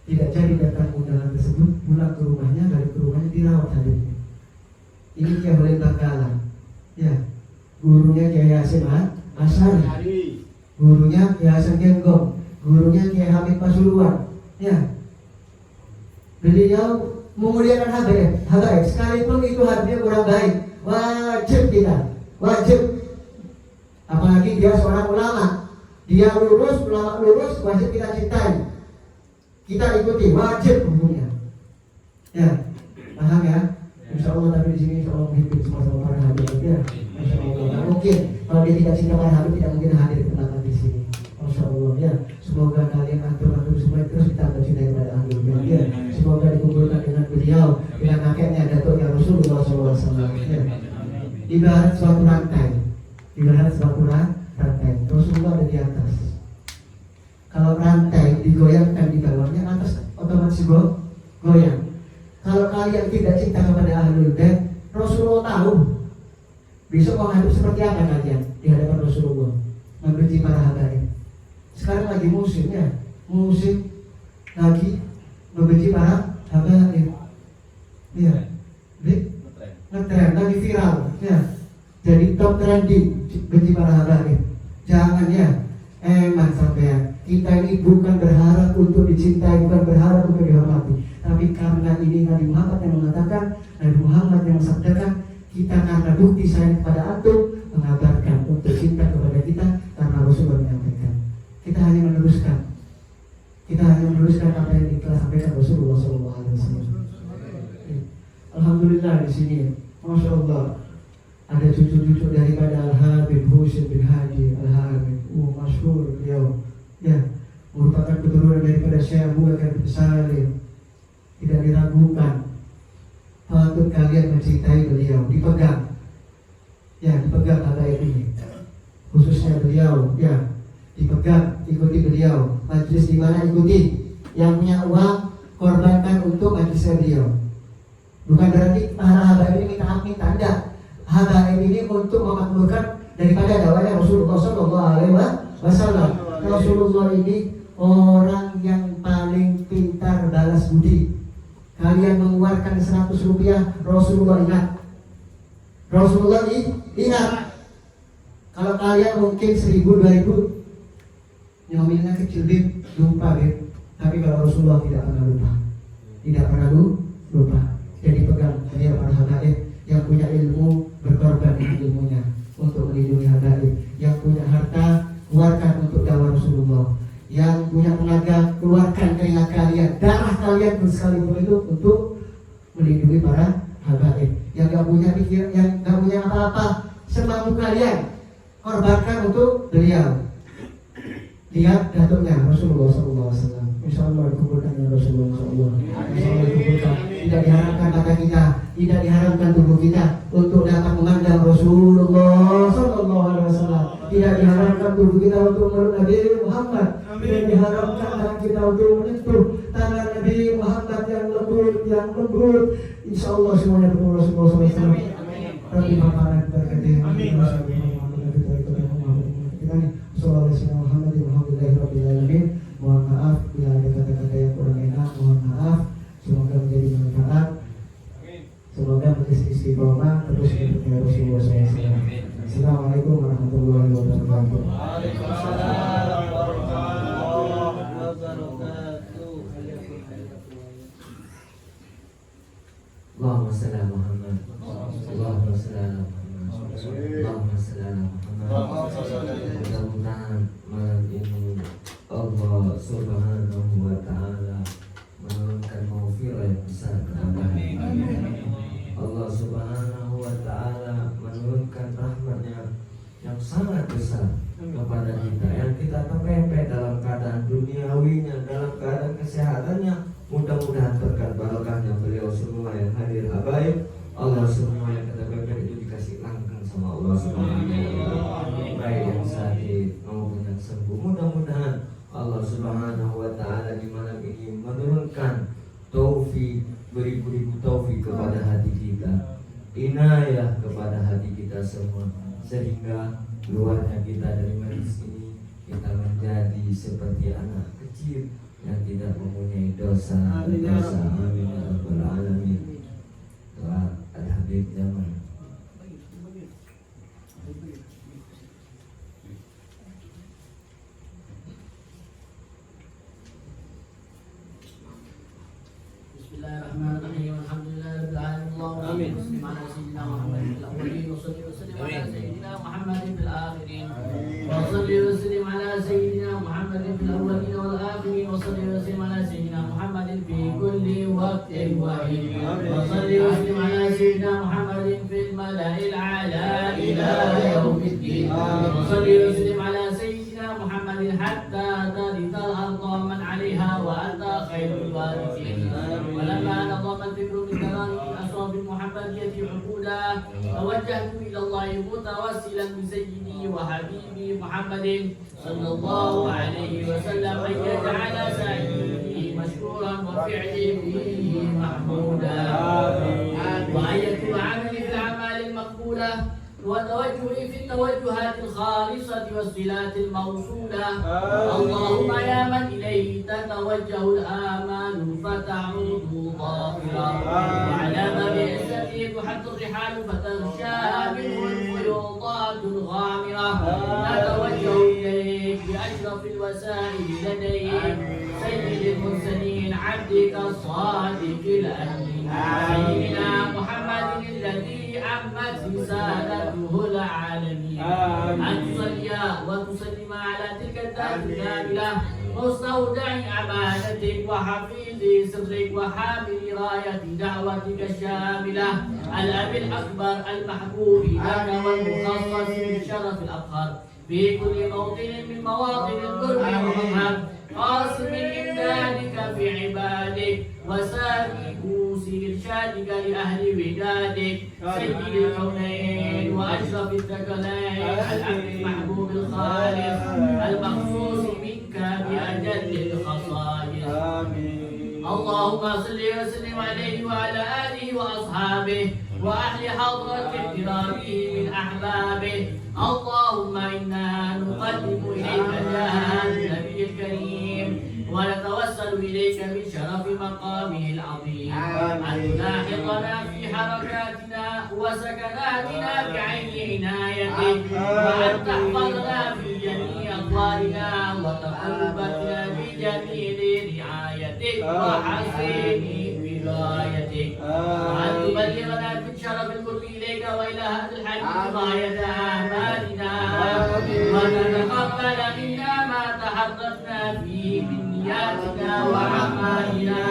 tidak jadi datang undangan tersebut, pulang ke rumahnya, balik ke rumahnya, dirawat Habibnya. Ini Kiai Hulil Bangkalan, ya, gurunya Kiai Hasyim Asy'ari, gurunya Kiai Hasan Genggong, gurunya Kiai Hamid Pasuruan, ya. Beliau memuliakan habaib, sekalipun itu Habibnya kurang baik, wajib kita wajib. Apalagi dia seorang ulama, dia lurus, ulama lurus, wajib kita cintai, kita ikuti, wajib hukumnya. Ya, paham ya? Insya Allah, tapi di sini insya Allah mungkin semua para hadirin ya. Insya Allah, nggak mungkin kalau dia tidak cinta para hadirin tidak mungkin hadir kenapa di sini. Insya Allah ya. Semoga kalian atur semua terus kita cinta kepada ahli bait ya. Semoga dikumpulkan dengan beliau, dengan kakeknya Datuk yang Rasulullah SAW. Ya. Ibarat suatu rantai, Rasulullah ada di atas. Kalau rantai digoyangkan di bawahnya, atas otomatis goyang. Kalau kalian tidak cinta kepada ahlul bait, Rasulullah tahu besok mau hidup seperti apa kalian di hadapan Rasulullah, membenci para habaib. Sekarang lagi musim lagi membenci para habaib. Iya, ngetren, lagi viral, ya. Jadi top trending benci para habaib. Jangan ya, eman sampean. Kita ini bukan berharap untuk dicintai, bukan berharap untuk dihormati, tapi karena ini Nabi Muhammad yang mengatakan, Nabi Muhammad yang mensabdakan, kita karena bukti sayang kepada antum mengabarkan untuk cinta kepada kita karena Rasulullah menyampaikan. Kita hanya meneruskan apa yang telah sampaikan Rasulullah SAW. Alhamdulillah di sini, masya Allah, ada cucu-cucu daripada Al-Habib Husain bin Hadi Al-Habib, masyhur beliau. Ya, merupakan keturunan daripada Syekh Abu Bakar bin Salim. Tidak diragukan, patut kalian mencintai beliau, dipegang habaib ini, khususnya beliau, ya, dipegang, ikuti beliau. Majlis di mana ikuti, yang punya uang korbankan untuk majlisnya beliau. Bukan berarti para habaib ini minta tidak. Habaib ini untuk memakmurkan daripada dakwahnya Rasulullah SAW. Rasulullah ini orang yang paling pintar balas budi. Kalian mengeluarkan 100 rupiah, Rasulullah ingat. Kalau kalian mungkin 1000, 2000, nyomilnya kecil bib, lupa bib. Tapi kalau Rasulullah tidak pernah lupa. Jadi pegang dia para habaib. Yang punya ilmu berkorban dengan ilmunya untuk melindungi habaib. Yang punya harta keluarkan untuk dakwah Rasulullah. Yang punya tenaga keluarkan keringat kalian, darah kalian pun sekalipun itu untuk melindungi para habaib. Yang gak punya pikir, yang gak punya apa-apa, semampu kalian korbankan untuk beliau. Lihat datuknya Rasulullah SAW. Insya Allah dikumpulkan dengan Rasulullah SAW. Insya Allah dikumpulkan. Tidak diharapkan mata kita, tidak diharapkan tubuh kita untuk dapat memandang Rasulullah SAW. Tidak diharapkan tubuh kita untuk meluk Nabi Muhammad. Tidak diharapkan tangan kita untuk menyentuh tangan Nabi Muhammad yang lembut. Insya Allah semuanya bertemu Rasulullah SAW. Rabbi Muhammad berkati. Amin. Mohon maaf bila ada kata-kata yang kurang enak, mohon maaf. Semoga menjadi manfaat. Semoga menjadi istiqomah terus mengikuti Rasulullah SAW. Assalamualaikum warahmatullahi wabarakatuh. Waalaikumsalam warahmatullahi wabarakatuh. Allahumma shalli ala Muhammad. Allahumma shalli ala Muhammad. Allahumma shalli ala Muhammad. Mudah-mudahan malam ini Allah Subhanahu wa Ta'ala menurunkan maghfirah yang besar kepada Allah Subhanahu wa Ta'ala menurunkan rahmatnya yang sangat besar kepada kita, yang kita terpepet dalam keadaan duniawinya, dalam keadaan kesehatannya. Mudah-mudahan berkat barokahnya beliau semua yang hadir habaib, Allah semua yang terpepet itu dikasih langgeng sama Allah Subhanahu wa Ta'ala, baik yang sakit maupun yang sembuh. Mudah-mudahan Allah Subhanahu wa Ta'ala di malam ini menurunkan taufik, beribu-ribu taufik kepada hati kita, inayah kepada hati kita semua, sehingga keluarnya kita dari majlis ini kita menjadi seperti anak kecil yang tidak mempunyai dosa. Amin ya rabbal alamin. Doa Al-Habib Jamal. Bismillahirrahmanirrahim. Alhamdulillahirabbil alamin. Allahumma shalli ala sayyidina Muhammad wa ala alihi wa sahbihi wa sallim ala sayyidina حتى ترث الأرض من عليها وأنت خير الوارثين. ولما نظم الفكر من كلام الأشراف المحمدية عقودا توجهت إلى الله متوسلا بسيدي وحبيبي محمد صلى الله عليه وسلم أن يجعل سعيي مشكورا وفعلي فيه محمودا، وأن يكون عملي في الأعمال المقبولة وتوجهي في التوجهات الخالصة والصلات الموصولة. اللهم يا من إليه تتوجه الآمال فتعود ظاهرة، وعلى ما بعزته تحط الرحال فتغشاها منه الفيوضات الغامرة. نتوجه إليك بأشرف الوسائل لديك سيد المرسلين عبدك الصادق الأمين سيدنا محمد الذي عمت رسالته العالمين. أن تصلي وتسلم على تلك الذات الكاملة مستودع أمانتك وحفيظ سرك وحامل راية دعوتك الشاملة، الأب الأكبر المحبوب لك والمخصص بشرف الأفخار في كل موطن من مواطن الظلم والمذهب، قاسم إمدادك في عبادك وسابق إرشادك لأهل ودادك سيد الكونين وأشرف الثقلين العبد المحبوب الخالص المخصوص منك بأجل الخصائص. اللهم صل وسلم عليه وعلى آله وأصحابه وأهل حضرة اقترابه من أحبابه. اللهم إنا نقدم إليك جاه النبي الكريم ونتوسل إليك من شرف مقامه العظيم أن تلاحقنا في حركاتنا وسكناتنا بعين عنايتك، وأن تحفظنا في جميع أقوالنا وتقربتنا بجميل رعايتك وحسين ولايتك، وأن تبلغنا من شرف القرب إليك وإلى هذا الحديث غاية آمالنا، وتتقبل منا ما تحققنا فيه من نياتنا وأعمالنا،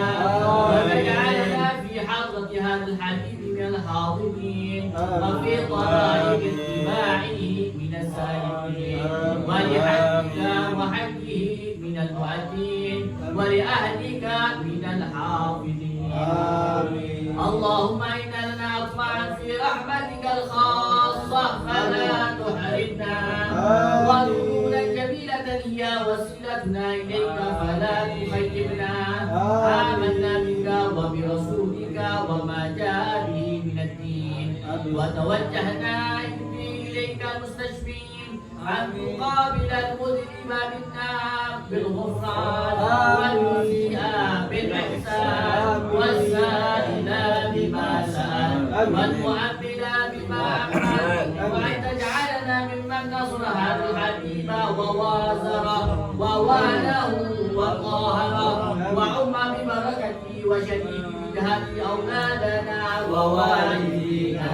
وتجعلنا في حضرة هذا الحديث من الحاضرين وفي طرائق اتباعه من السائرين، ولحجك وحجه من المؤدين، ولأهلك من الحافظين. اللهم إنا لنا أطمعا في رحمتك الخاصة فلا تحرمنا، ونورا جميلة هي وسيلتنا إليك فلا تخيبنا. آمنا بك وبرسولك وما جاء به من الدين، وتوجهنا إليك مستشفين أن تقابل المذنب منا بالغفران والمسيء بالإحسان والسائل بما سأل والمؤمل بما أمل، وأن تجعلنا ممن نصر هذا الحبيب ووازره ووالاه وطاهره وعم ببركته وشديد بجهاد أولادنا ووالدينا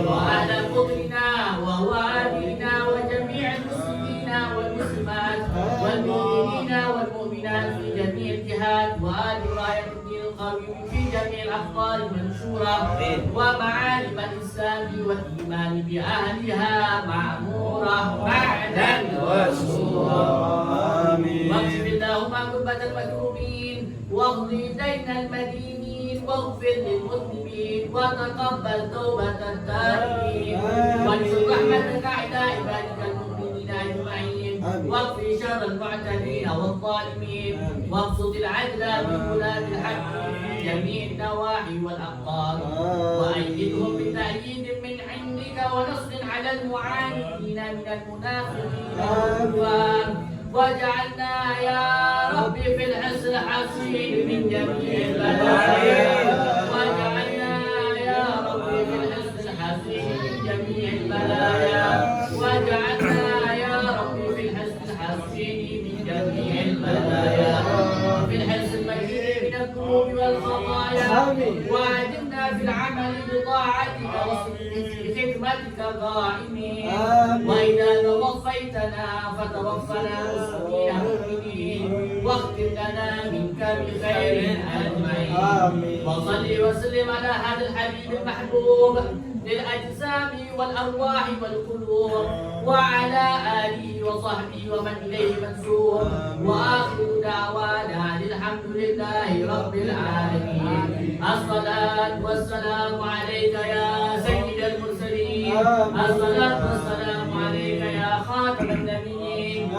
وأهل قطرنا ووالدينا وجميع المسلمين والمسلمات والمؤمنين والمؤمنات في جميع الجهات، وآل راية الدين القويم في جميع الأخبار المنشورة ومعالم الإسلام والإيمان بأهلها معمورة معدا وسورة. واكشف اللهم كربة المكروبين واقض دين المدينين واغفر للمذنبين وتقبل توبة التائبين، وانشر رحمتك على عبادك المؤمنين أجمعين، واكفي شر المعتدين والظالمين، وابسط العدل بولاة الحق في جميع النواحي والأقطار، وأيدهم بتأييد من عندك ونصر على المعاندين من المنافقين والكفار، واجعلنا يا رب في الحسن الحصين من جميع البلايا، واجعلنا يا رب في الحسن الحصين من جميع البلايا، واجعلنا يا رب في الحسن الحصين من جميع البلايا، في الحسن المجيد من الذنوب والخطايا، وأعدنا في العمل بطاعتك وحكمتك قائمين، وإذا توفيتنا فتوفنا مسلمين مؤمنين، واختم لنا منك بخير أجمعين. وصل وسلم على هذا الحبيب المحبوب للأجسام والأرواح والقلوب، وعلى آله وصحبه ومن إليه منسوب وآخر دعوانا الحمد لله رب العالمين. الصلاة والسلام عليك يا سيد المرسلين. الصلاة والسلام عليك يا خاتم النبيين.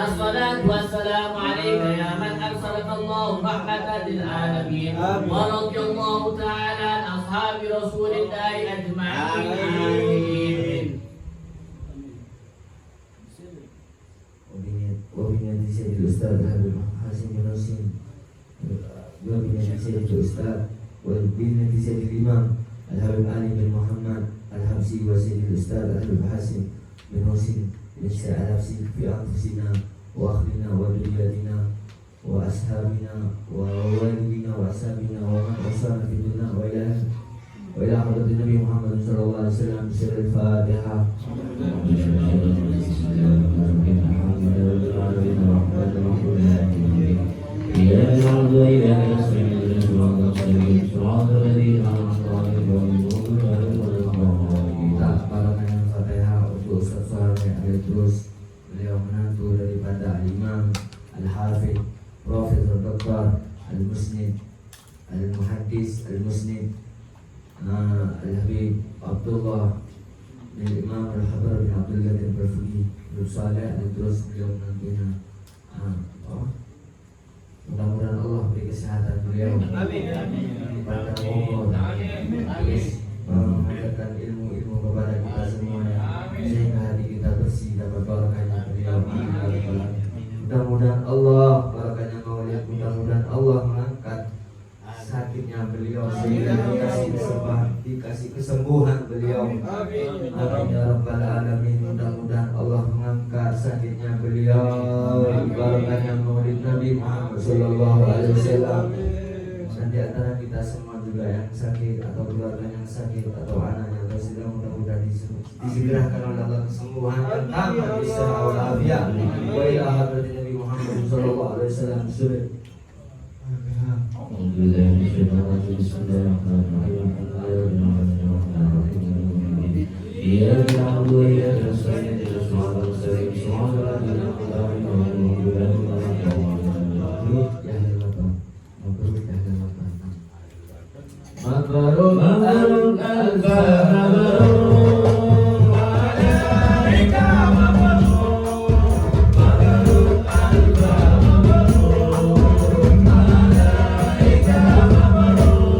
الصلاة والسلام عليك يا من أرسلك الله رحمة للعالمين. ورضي الله تعالى عن أصحاب رسول الله أجمعين. آمين. وبنية سيد الأستاذ حبيب حسين يونسين وبنية سيد الأستاذ وبنية سيد الإمام الحبيب علي بن محمد الحبسي وسيد الأستاذ الحبيب حسين بن حسين بن سعد الحبسي في أنفسنا وأخلنا وذرياتنا وأصحابنا ووالدنا وأصحابنا ومن أوصانا في الدنيا وإلى حضرة النبي محمد صلى الله عليه وسلم بسر الفاتحة. Terus beliau menantu daripada Imam Al-Hafidh Profesor Dr. Al-Musnid Al-Muhaddis Al-Musnid Al-Habib Abdullah bin Imam Al-Habrar bin Abdul Qadir Barfuqi Saleh. Terus beliau menantunya mudah-mudahan Allah beri kesehatan beliau, panjang umur, terus mengajarkan ilmu-ilmu kepada kita semuanya sehingga hati kita bersih dapat barakahnya beliau. Mudah-mudahan Allah barakahnya maulid, mudah-mudahan Allah mengangkat sakitnya beliau sehingga dikasih kesembuhan beliau. Amin ya rabbal alamin. Mudah-mudahan Allah mengangkat sakitnya beliau barakahnya maulid Nabi Muhammad sallallahu alaihi wasallam. Dan di antara kita semua juga yang sakit atau keluarga yang sakit atau anaknya atau sedang, mudah-mudahan disegerakan oleh Allah kesembuhan yang tamat bisa walafiat. Wa ila hadratin Nabi Muhammad sallallahu alaihi wasallam. مبروك ألف مبروك عليك مبروك مبروك ألف مبروك عليك مبروك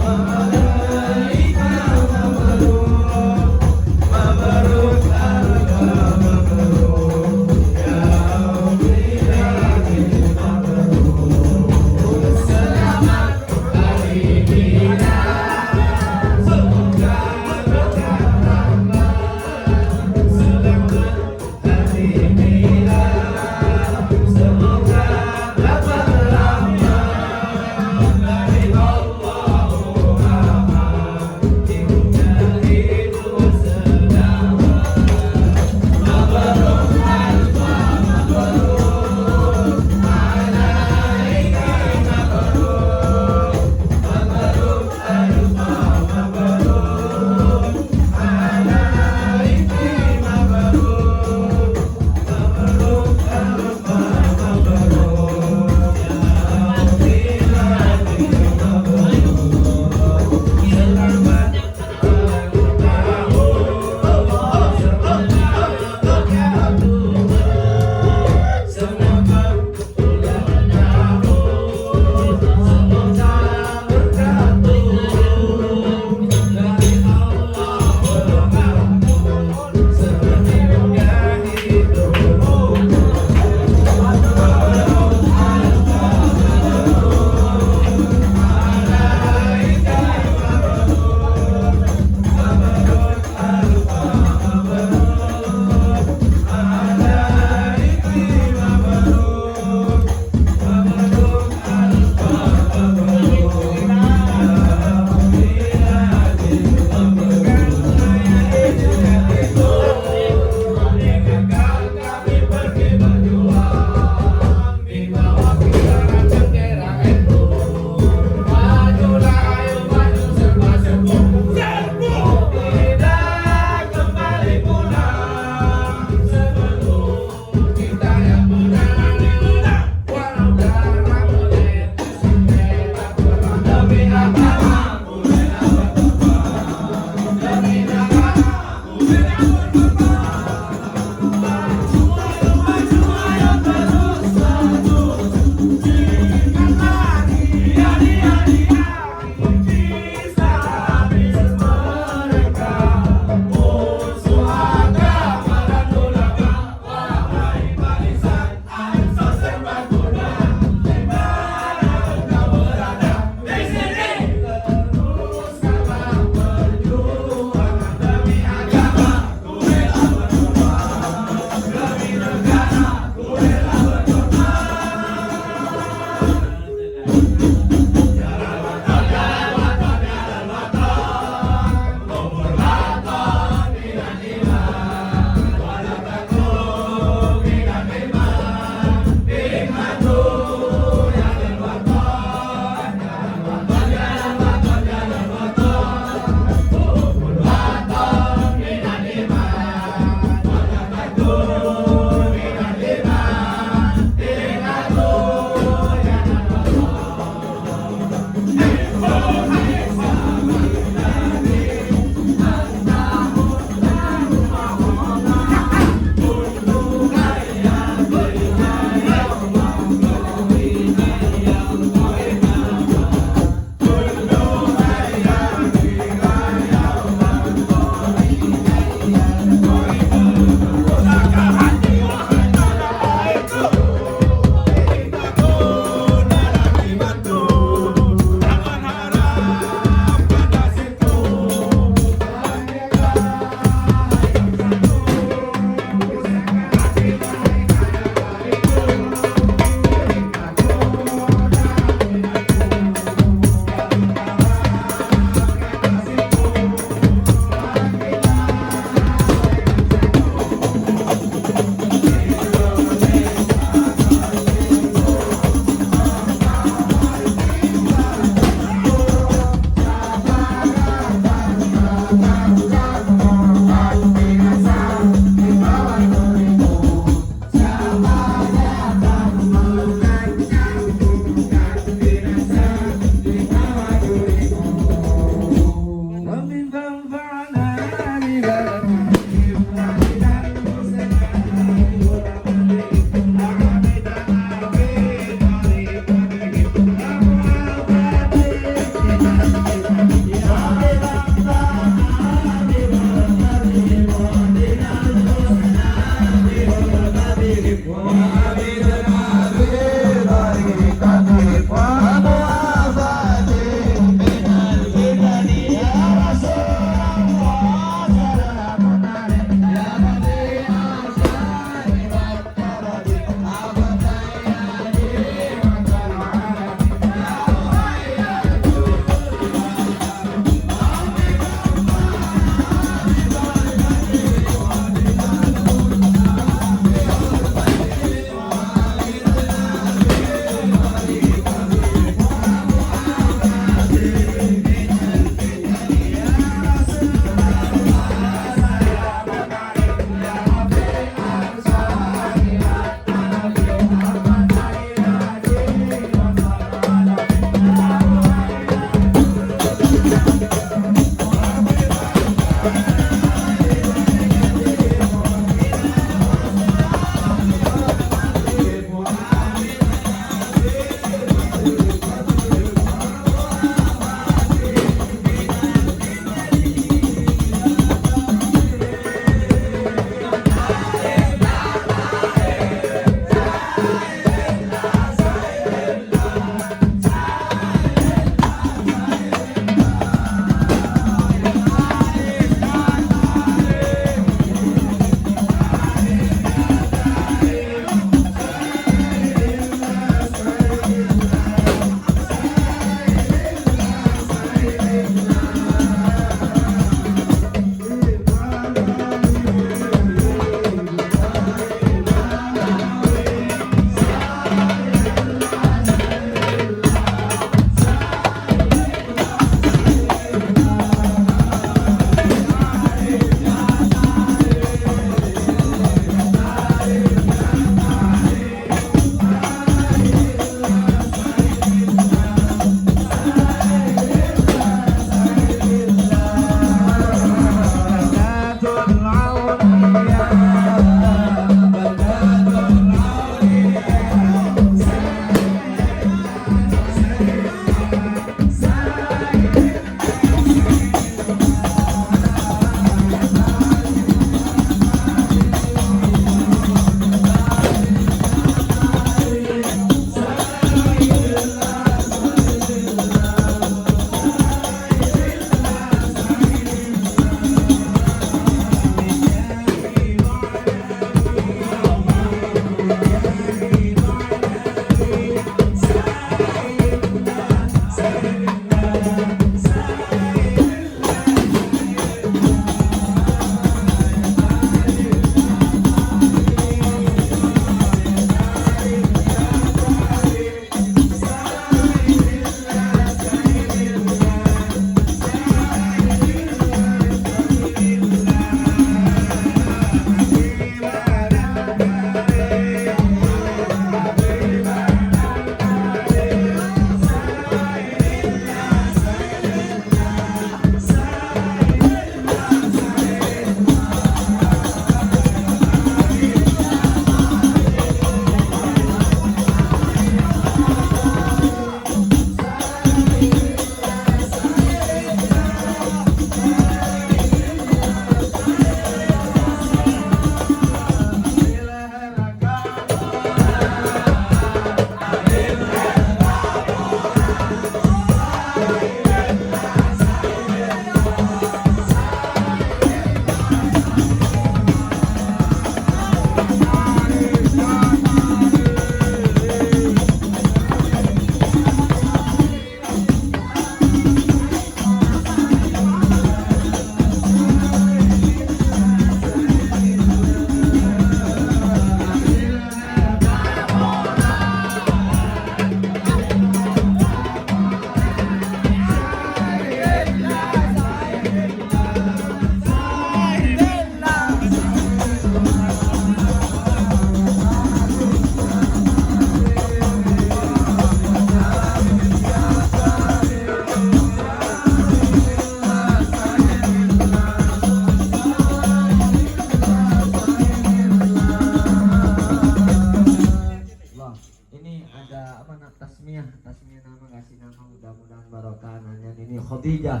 ini Khadijah.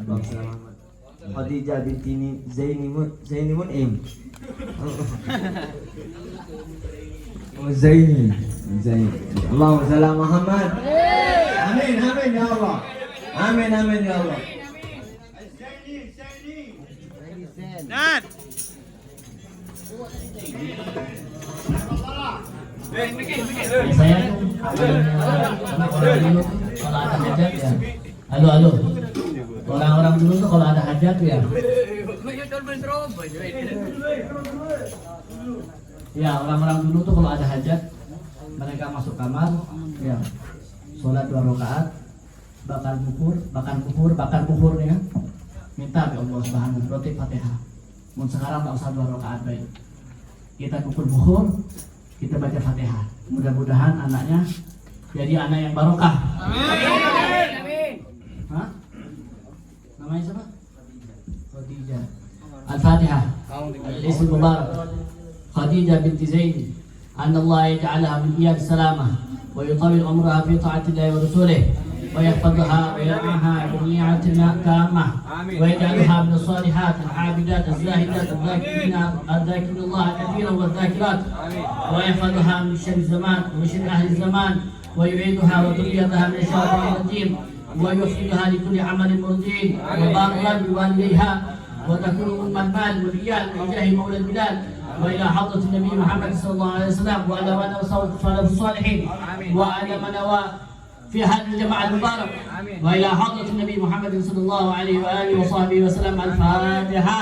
Abang selamat. Khadijah binti Zaini Mun'im. Oh Zaini. Allahumma shalli ala Muhammad. Amin ya Allah. Amin ya Allah. Saya anak orang dulu kalau ada hajat ya. Halo. Orang-orang dulu tuh kalau ada hajat ya. Ya, orang-orang dulu tuh kalau ada hajat mereka masuk kamar ya. Sholat 2 rakaat, bakar bukur ya. Minta ke Allah Subhanahu wa taala Fatihah. Mun sekarang enggak usah 2 rakaat baik. Kita kukur bukur, kita baca Fatihah. Mudah-mudahan anaknya jadi anak yang barokah. Amin. Hah? Namanya siapa? Khadijah. Al-Fatihah. Al-Ism Mubarak. Khadijah binti Zaid. Anna Allah yaj'alaha min iyad salamah wa yutawil umraha fi ta'atillahi wa rasulih wa yahfadhaha wa yar'aha bi ni'matin tamah wa yaj'alaha min as-salihat al-'abidat az-zahidat al-dhakirin Allah kathiran wa dhakirat wa yahfadhaha min syarri zaman wa syarri ahli zaman wa yu'iduha wa dhurriyyataha min ash-shaytanir rajim wa yufidha li kulli 'amalin murdin wa barakan bi walidayha wa takunu umman mal wa riyal wa jahi maula al-bilad وإلى حضرة النبي محمد صلى الله عليه وسلم وعلى من وصلى الصالحين وعلى من في هذه الجماعة المبارك وإلى حضرة النبي محمد صلى الله عليه وآله وصحبه وسلم. الفاتحة.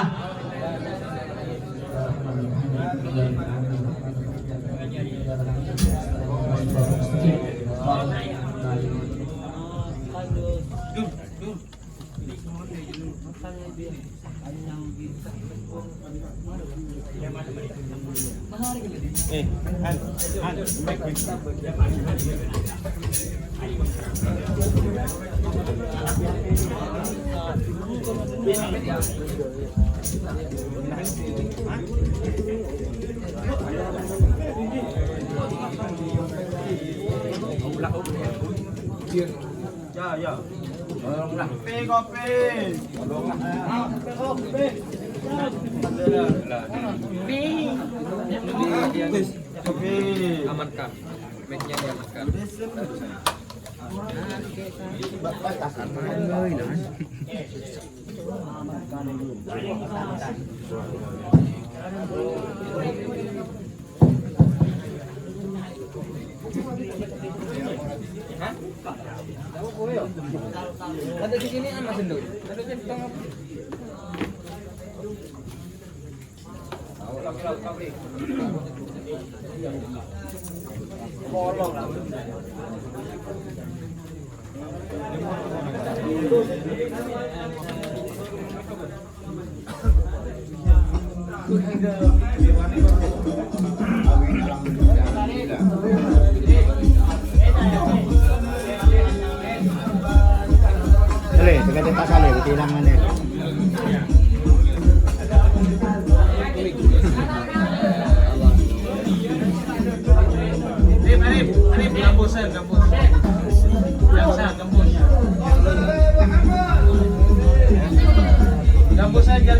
Amankan, mic-nya diamankan. Ada di sini Mas Endo. Ada di tengah. Dale, tekan tas sale, tilangannya. Arif, gambus. Gambus aja,